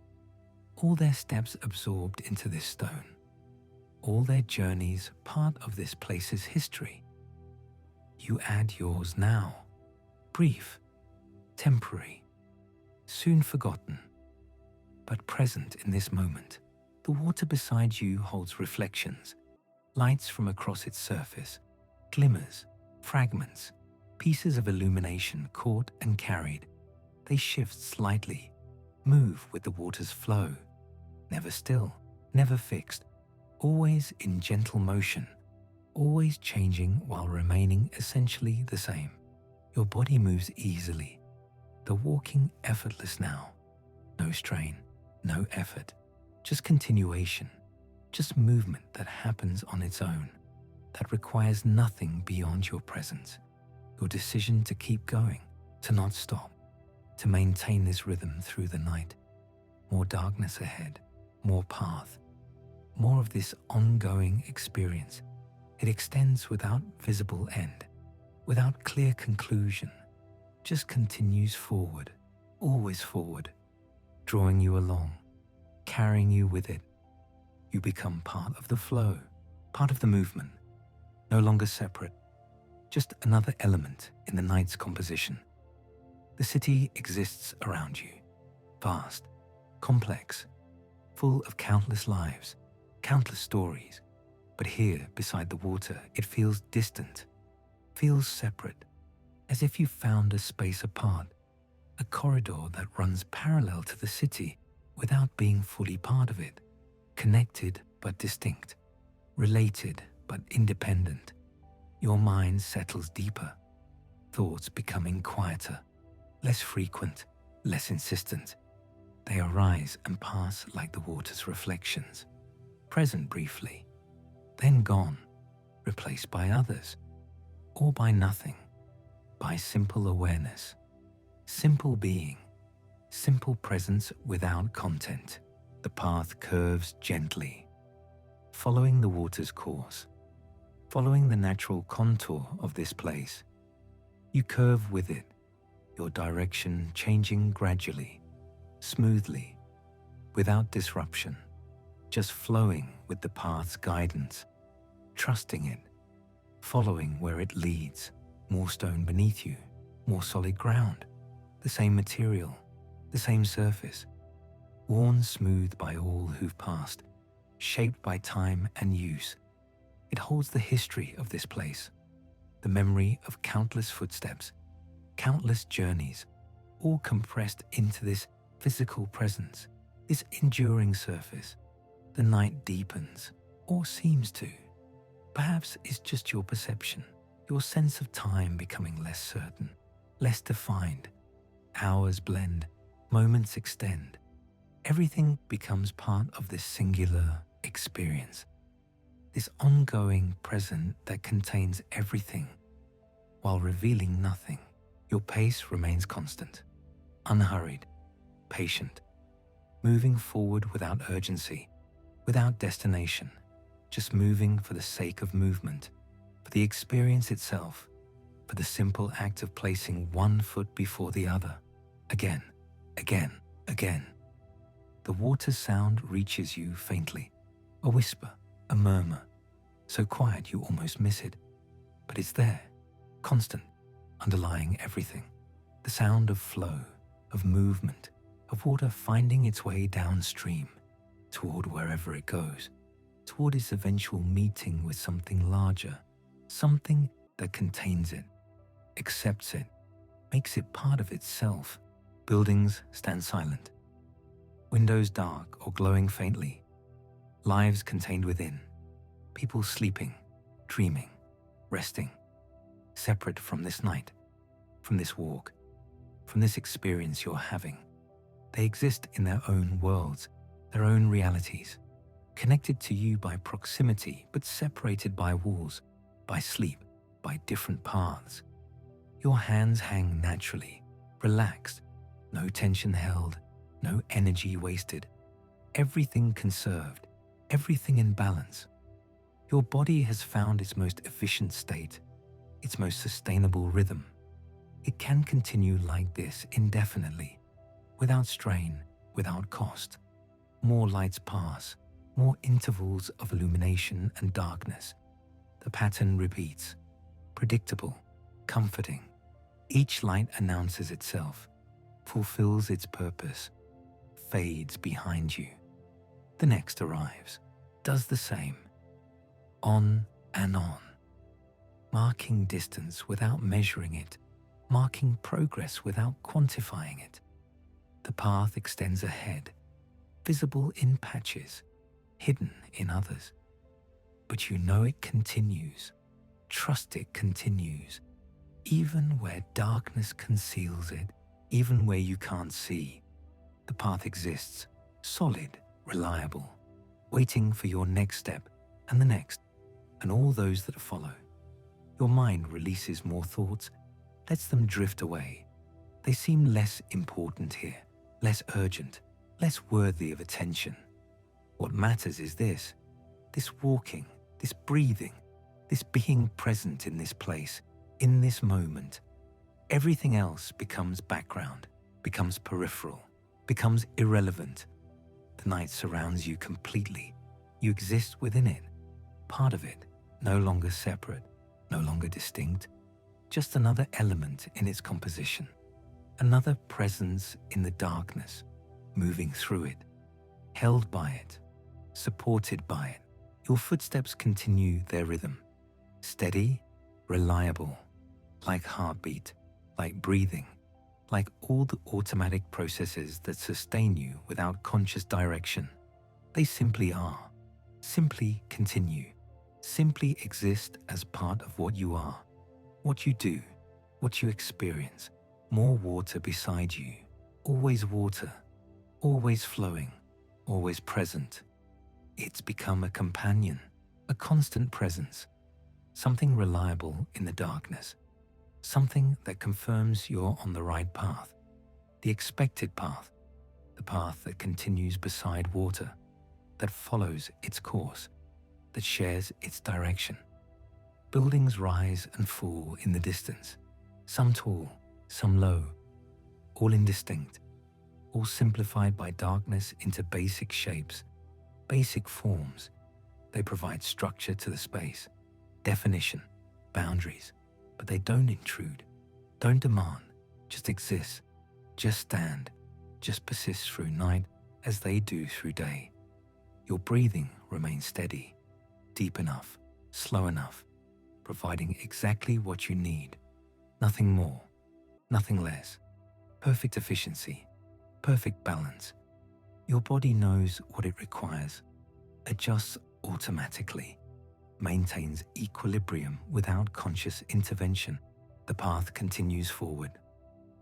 All their steps absorbed into this stone. All their journeys part of this place's history. You add yours now, brief, temporary, soon forgotten. but present in this moment. The water beside you holds reflections, lights from across its surface, glimmers, fragments, pieces of illumination caught and carried. They shift slightly, move with the water's flow, never still, never fixed, always in gentle motion, always changing while remaining essentially the same. Your body moves easily, the walking effortless now. No strain, no effort, just continuation, just movement that happens on its own, that requires nothing beyond your presence, your decision to keep going, to not stop, to maintain this rhythm through the night. More darkness ahead, more path, more of this ongoing experience. It extends without visible end, without clear conclusion, just continues forward, always forward, drawing you along, carrying you with it. You become part of the flow, part of the movement, no longer separate, just another element in the night's composition. The city exists around you, vast, complex, full of countless lives, countless stories. But here, beside the water, it feels distant, feels separate, as if you found a space apart, a corridor that runs parallel to the city without being fully part of it, connected but distinct, related but independent. Your mind settles deeper, thoughts becoming quieter, less frequent, less insistent. They arise and pass like the water's reflections, present briefly, then gone, replaced by others, or by nothing, by simple awareness, simple being, simple presence without content. The path curves gently, following the water's course, following the natural contour of this place. You curve with it, your direction changing gradually, smoothly, without disruption, just flowing with the path's guidance, trusting it, following where it leads. More stone beneath you, more solid ground, the same material, the same surface, worn smooth by all who've passed, shaped by time and use. It holds the history of this place, the memory of countless footsteps, countless journeys, all compressed into this physical presence, this enduring surface. The night deepens, or seems to. Perhaps it's just your perception, your sense of time becoming less certain, less defined. Hours blend, moments extend. Everything becomes part of this singular experience, this ongoing present that contains everything, while revealing nothing. Your pace remains constant, unhurried, patient, moving forward without urgency, without destination, just moving for the sake of movement, for the experience itself, for the simple act of placing one foot before the other, again, again, again. The water's sound reaches you faintly, a whisper, a murmur, so quiet you almost miss it, but it's there, constant, underlying everything. The sound of flow, of movement, of water finding its way downstream, toward wherever it goes, toward its eventual meeting with something larger, something that contains it, accepts it, makes it part of itself. Buildings stand silent, windows dark or glowing faintly, lives contained within, people sleeping, dreaming, resting, separate from this night, from this walk, from this experience you're having. They exist in their own worlds, their own realities, connected to you by proximity but separated by walls, by sleep, by different paths. Your hands hang naturally, relaxed, no tension held, no energy wasted, everything conserved, everything in balance. Your body has found its most efficient state, its most sustainable rhythm. It can continue like this indefinitely, without strain, without cost. More lights pass, more intervals of illumination and darkness. The pattern repeats, predictable, comforting. Each light announces itself, fulfills its purpose, fades behind you. The next arrives, does the same. On and on. Marking distance without measuring it, marking progress without quantifying it. The path extends ahead, visible in patches, hidden in others. But you know it continues. Trust it continues. Even where darkness conceals it, even where you can't see, the path exists, solid, reliable, waiting for your next step and the next, and all those that follow. Your mind releases more thoughts, lets them drift away. They seem less important here, less urgent, less worthy of attention. What matters is this walking, this breathing, this being present in this place, in this moment. Everything else becomes background, becomes peripheral, becomes irrelevant. The night surrounds you completely. You exist within it, part of it, no longer separate, no longer distinct, just another element in its composition, another presence in the darkness, moving through it, held by it, supported by it. Your footsteps continue their rhythm, steady, reliable, like heartbeat, like breathing, like all the automatic processes that sustain you without conscious direction. They simply are, simply continue, simply exist as part of what you are, what you do, what you experience. More water beside you, always water, always flowing, always present. It's become a companion, a constant presence, something reliable in the darkness, something that confirms you're on the right path, the expected path, the path that continues beside water, that follows its course, that shares its direction. Buildings rise and fall in the distance, some tall, some low, all indistinct, all simplified by darkness into basic shapes, basic forms. They provide structure to the space, definition, boundaries, but they don't intrude, don't demand, just exist, just stand, just persist through night as they do through day. Your breathing remains steady, deep enough, slow enough, providing exactly what you need. Nothing more, nothing less. Perfect efficiency, perfect balance. Your body knows what it requires, adjusts automatically, maintains equilibrium without conscious intervention. The path continues forward,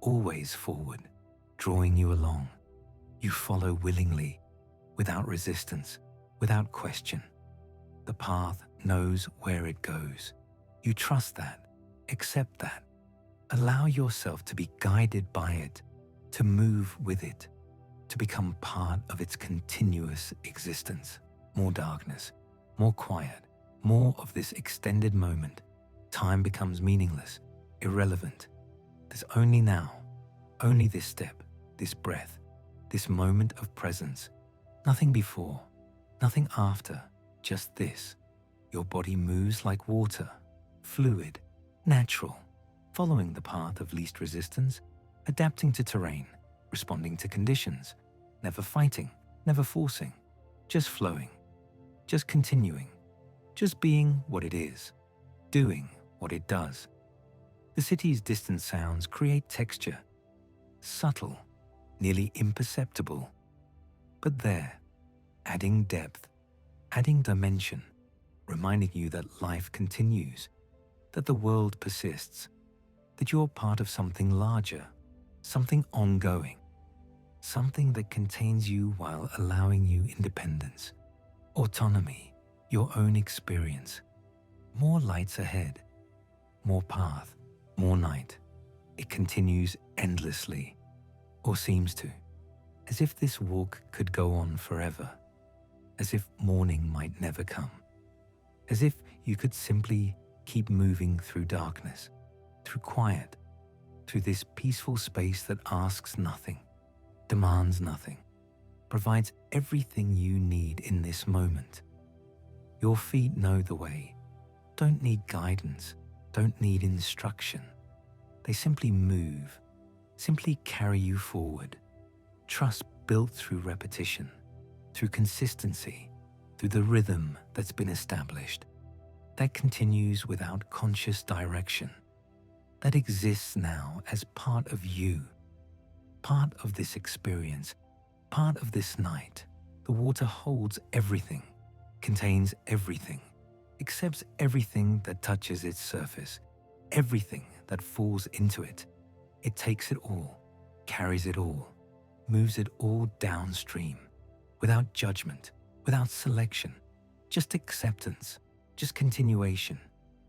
always forward, drawing you along. You follow willingly, without resistance, without question. The path knows where it goes. You trust that, accept that. Allow yourself to be guided by it, to move with it, to become part of its continuous existence. More darkness, more quiet, more of this extended moment. Time becomes meaningless, irrelevant. There's only now, only this step, this breath, this moment of presence. Nothing before, nothing after, just this. Your body moves like water, fluid, natural, following the path of least resistance, adapting to terrain, responding to conditions, never fighting, never forcing, just flowing, just continuing, just being what it is, doing what it does. The city's distant sounds create texture, subtle, nearly imperceptible, but there, adding depth, adding dimension, reminding you that life continues, that the world persists, that you're part of something larger, something ongoing, something that contains you while allowing you independence, autonomy, your own experience. More lights ahead, more path, more night. It continues endlessly, or seems to, as if this walk could go on forever, as if morning might never come, as if you could simply keep moving through darkness, through quiet, through this peaceful space that asks nothing, demands nothing, provides everything you need in this moment. Your feet know the way, don't need guidance, don't need instruction. They simply move, simply carry you forward, trust built through repetition, through consistency, through the rhythm that's been established, that continues without conscious direction, that exists now as part of you, part of this experience, part of this night. The water holds everything, contains everything, accepts everything that touches its surface, everything that falls into it. It takes it all, carries it all, moves it all downstream, without judgment, without selection, just acceptance, just continuation,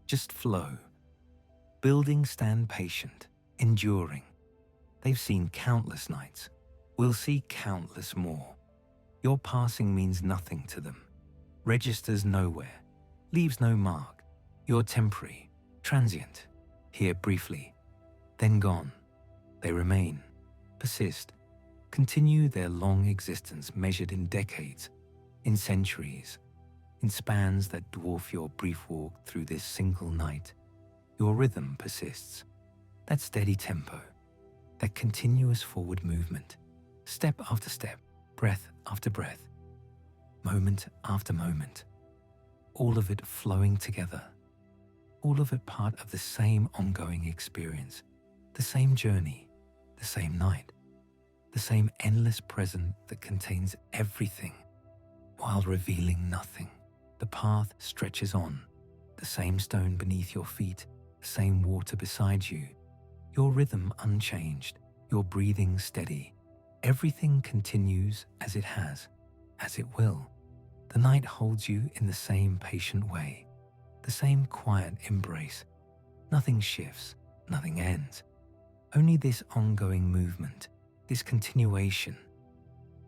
just flow. Buildings stand patient, enduring. They've seen countless nights, will see countless more. Your passing means nothing to them, registers nowhere, leaves no mark. You're temporary, transient, here briefly, then gone. They remain, persist, continue their long existence measured in decades, in centuries, in spans that dwarf your brief walk through this single night. Your rhythm persists, that steady tempo, that continuous forward movement, step after step, breath after breath, moment after moment, all of it flowing together, all of it part of the same ongoing experience, the same journey, the same night, the same endless present that contains everything while revealing nothing. The path stretches on, the same stone beneath your feet, the same water beside you, your rhythm unchanged, your breathing steady. Everything continues as it has, as it will. The night holds you in the same patient way, the same quiet embrace. Nothing shifts, nothing ends. Only this ongoing movement, this continuation.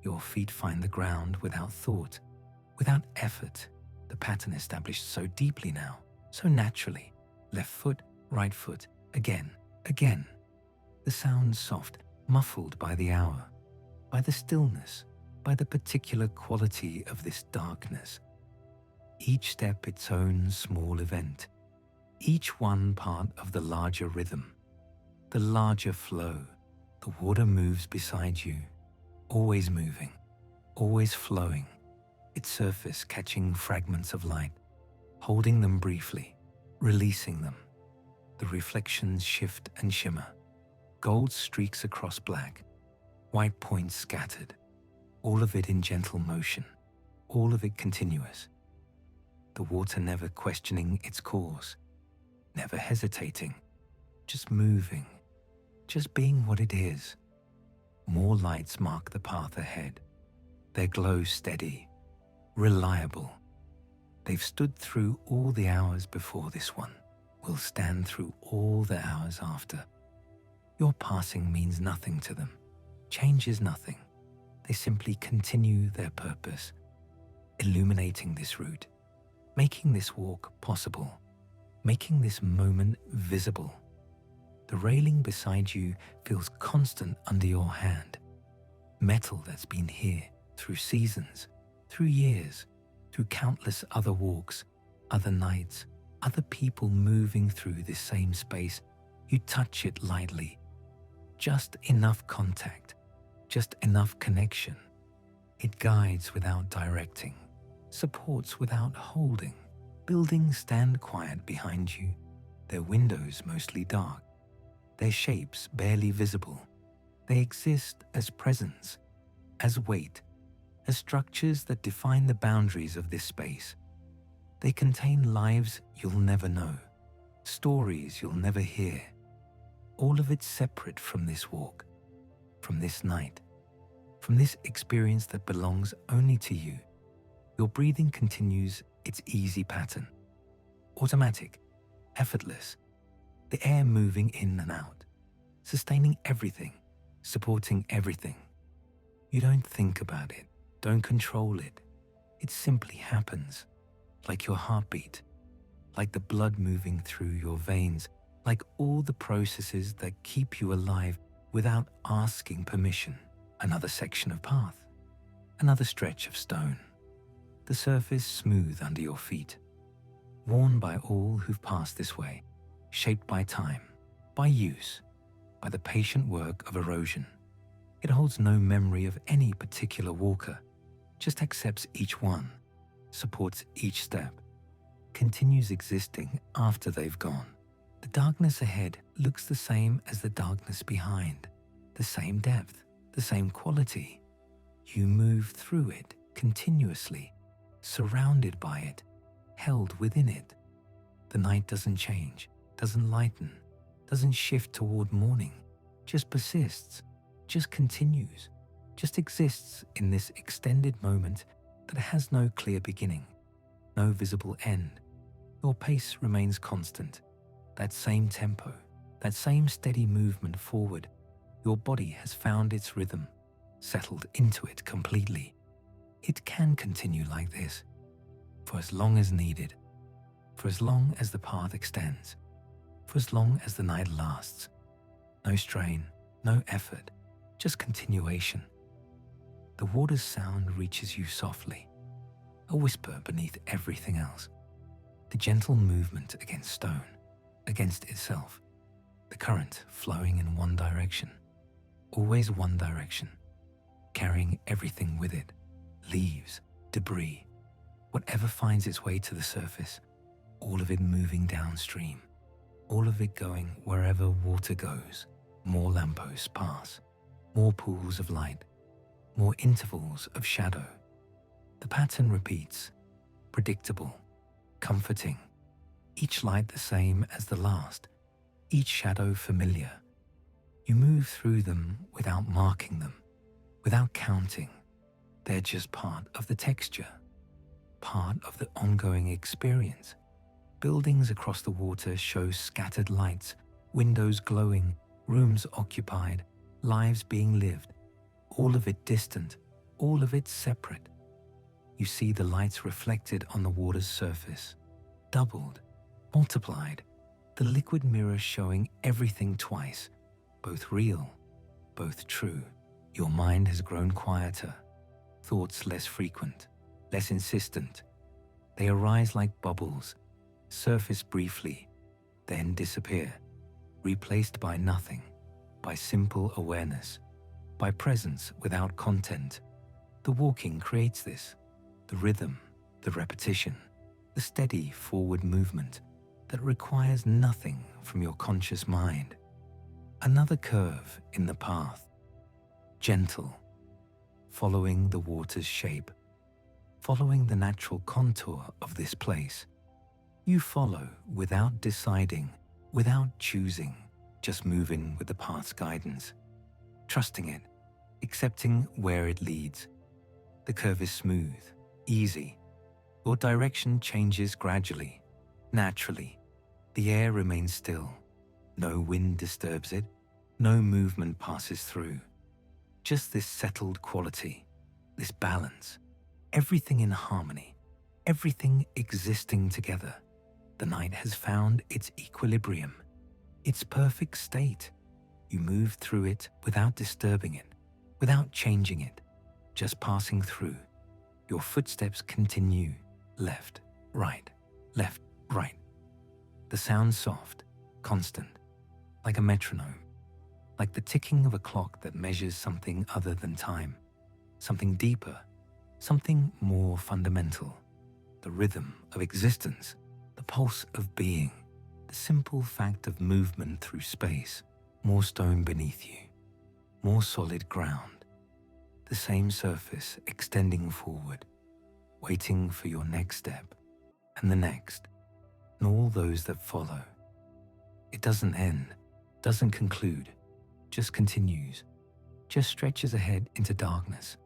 Your feet find the ground without thought, without effort. The pattern established so deeply now, so naturally. Left foot, right foot, again, again. The sound soft, muffled by the hour, by the stillness, by the particular quality of this darkness. Each step its own small event, each one part of the larger rhythm, the larger flow. The water moves beside you, always moving, always flowing, its surface catching fragments of light, holding them briefly, releasing them. The reflections shift and shimmer, gold streaks across black, white points scattered, all of it in gentle motion, all of it continuous. The water never questioning its course, never hesitating, just moving, just being what it is. More lights mark the path ahead, their glow steady, reliable. They've stood through all the hours before this one, will stand through all the hours after. Your passing means nothing to them, changes nothing. They simply continue their purpose, illuminating this route, making this walk possible, making this moment visible. The railing beside you feels constant under your hand, metal that's been here through seasons, through years, through countless other walks, other nights, other people moving through this same space. You touch it lightly, just enough contact, just enough connection. It guides without directing, supports without holding. Buildings stand quiet behind you, their windows mostly dark, their shapes barely visible. They exist as presence, as weight, as structures that define the boundaries of this space. They contain lives you'll never know, stories you'll never hear, all of it separate from this walk, from this night, from this experience that belongs only to you. Your breathing continues its easy pattern, automatic, effortless, the air moving in and out, sustaining everything, supporting everything. You don't think about it, don't control it. It simply happens, like your heartbeat, like the blood moving through your veins, like all the processes that keep you alive without asking permission. Another section of path, another stretch of stone, the surface smooth under your feet, worn by all who've passed this way, shaped by time, by use, by the patient work of erosion. It holds no memory of any particular walker, just accepts each one, supports each step, continues existing after they've gone. The darkness ahead looks the same as the darkness behind, the same depth, the same quality. You move through it continuously, surrounded by it, held within it. The night doesn't change, doesn't lighten, doesn't shift toward morning, just persists, just continues, just exists in this extended moment that has no clear beginning, no visible end. Your pace remains constant, that same tempo, that same steady movement forward. Your body has found its rhythm, settled into it completely. It can continue like this, for as long as needed, for as long as the path extends, for as long as the night lasts. No strain, no effort, just continuation. The water's sound reaches you softly, a whisper beneath everything else. The gentle movement against stone, against itself. The current flowing in one direction, always one direction, carrying everything with it. Leaves, debris, whatever finds its way to the surface, all of it moving downstream, all of it going wherever water goes. More lampposts pass, more pools of light, more intervals of shadow. The pattern repeats, predictable, comforting, each light the same as the last, each shadow familiar. You move through them without marking them, without counting. They're just part of the texture, part of the ongoing experience. Buildings across the water show scattered lights, windows glowing, rooms occupied, lives being lived, all of it distant, all of it separate. You see the lights reflected on the water's surface, doubled, multiplied, the liquid mirror showing everything twice, both real, both true. Your mind has grown quieter, thoughts less frequent, less insistent. They arise like bubbles, surface briefly, then disappear, replaced by nothing, by simple awareness, by presence without content. The walking creates this, the rhythm, the repetition, the steady forward movement that requires nothing from your conscious mind. Another curve in the path, gentle, following the water's shape, following the natural contour of this place. You follow without deciding, without choosing, just moving with the path's guidance, trusting it, accepting where it leads. The curve is smooth, easy. Your direction changes gradually, naturally. The air remains still. No wind disturbs it, no movement passes through. Just this settled quality, this balance, everything in harmony, everything existing together. The night has found its equilibrium, its perfect state. You move through it without disturbing it, without changing it, just passing through. Your footsteps continue, left, right, left, right. The sound soft, constant, like a metronome, like the ticking of a clock that measures something other than time, something deeper, something more fundamental, the rhythm of existence, the pulse of being, the simple fact of movement through space. More stone beneath you, more solid ground, the same surface extending forward, waiting for your next step, and the next, and all those that follow. It doesn't end, doesn't conclude, just continues, just stretches ahead into darkness,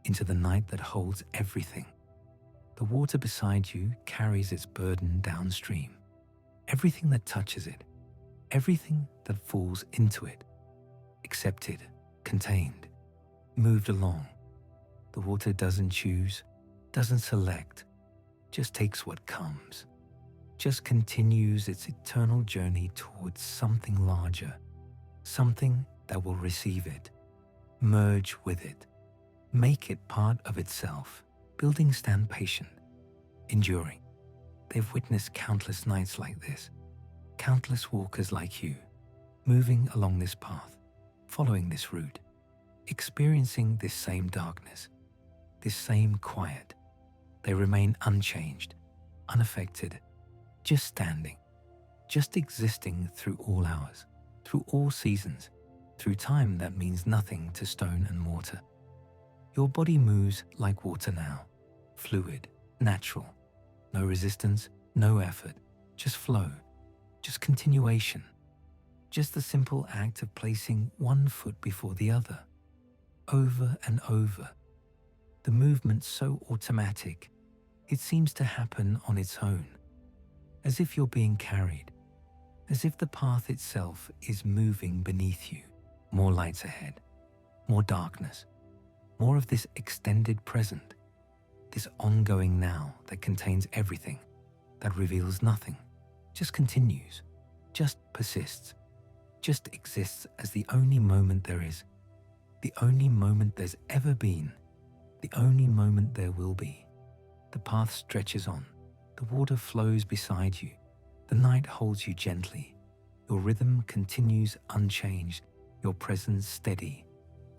into the night that holds everything. The water beside you carries its burden downstream. Everything that touches it, everything that falls into it, accepted, contained, moved along. The water doesn't choose, doesn't select, just takes what comes, just continues its eternal journey towards something larger, something that will receive it, merge with it, make it part of itself. Buildings stand patient, enduring. They've witnessed countless nights like this, countless walkers like you, moving along this path, following this route. experiencing this same darkness, this same quiet. They remain unchanged, unaffected, just standing, just existing through all hours, through all seasons, through time that means nothing to stone and mortar. Your body moves like water now, fluid, natural, no resistance, no effort, just flow, just continuation, just the simple act of placing one foot before the other, over and over. The movement so automatic, it seems to happen on its own, as if you're being carried, as if the path itself is moving beneath you. More lights ahead, more darkness, more of this extended present, this ongoing now that contains everything, that reveals nothing, just continues, just persists, just exists as the only moment there is, the only moment there's ever been, the only moment there will be. The path stretches on, the water flows beside you, the night holds you gently, your rhythm continues unchanged, your presence steady,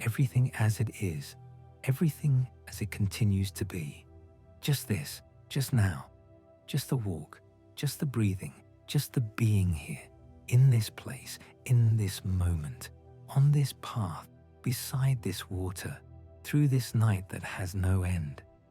everything as it is, everything as it continues to be. Just this, just now, just the walk, just the breathing, just the being here, in this place, in this moment, on this path, beside this water, through this night that has no end.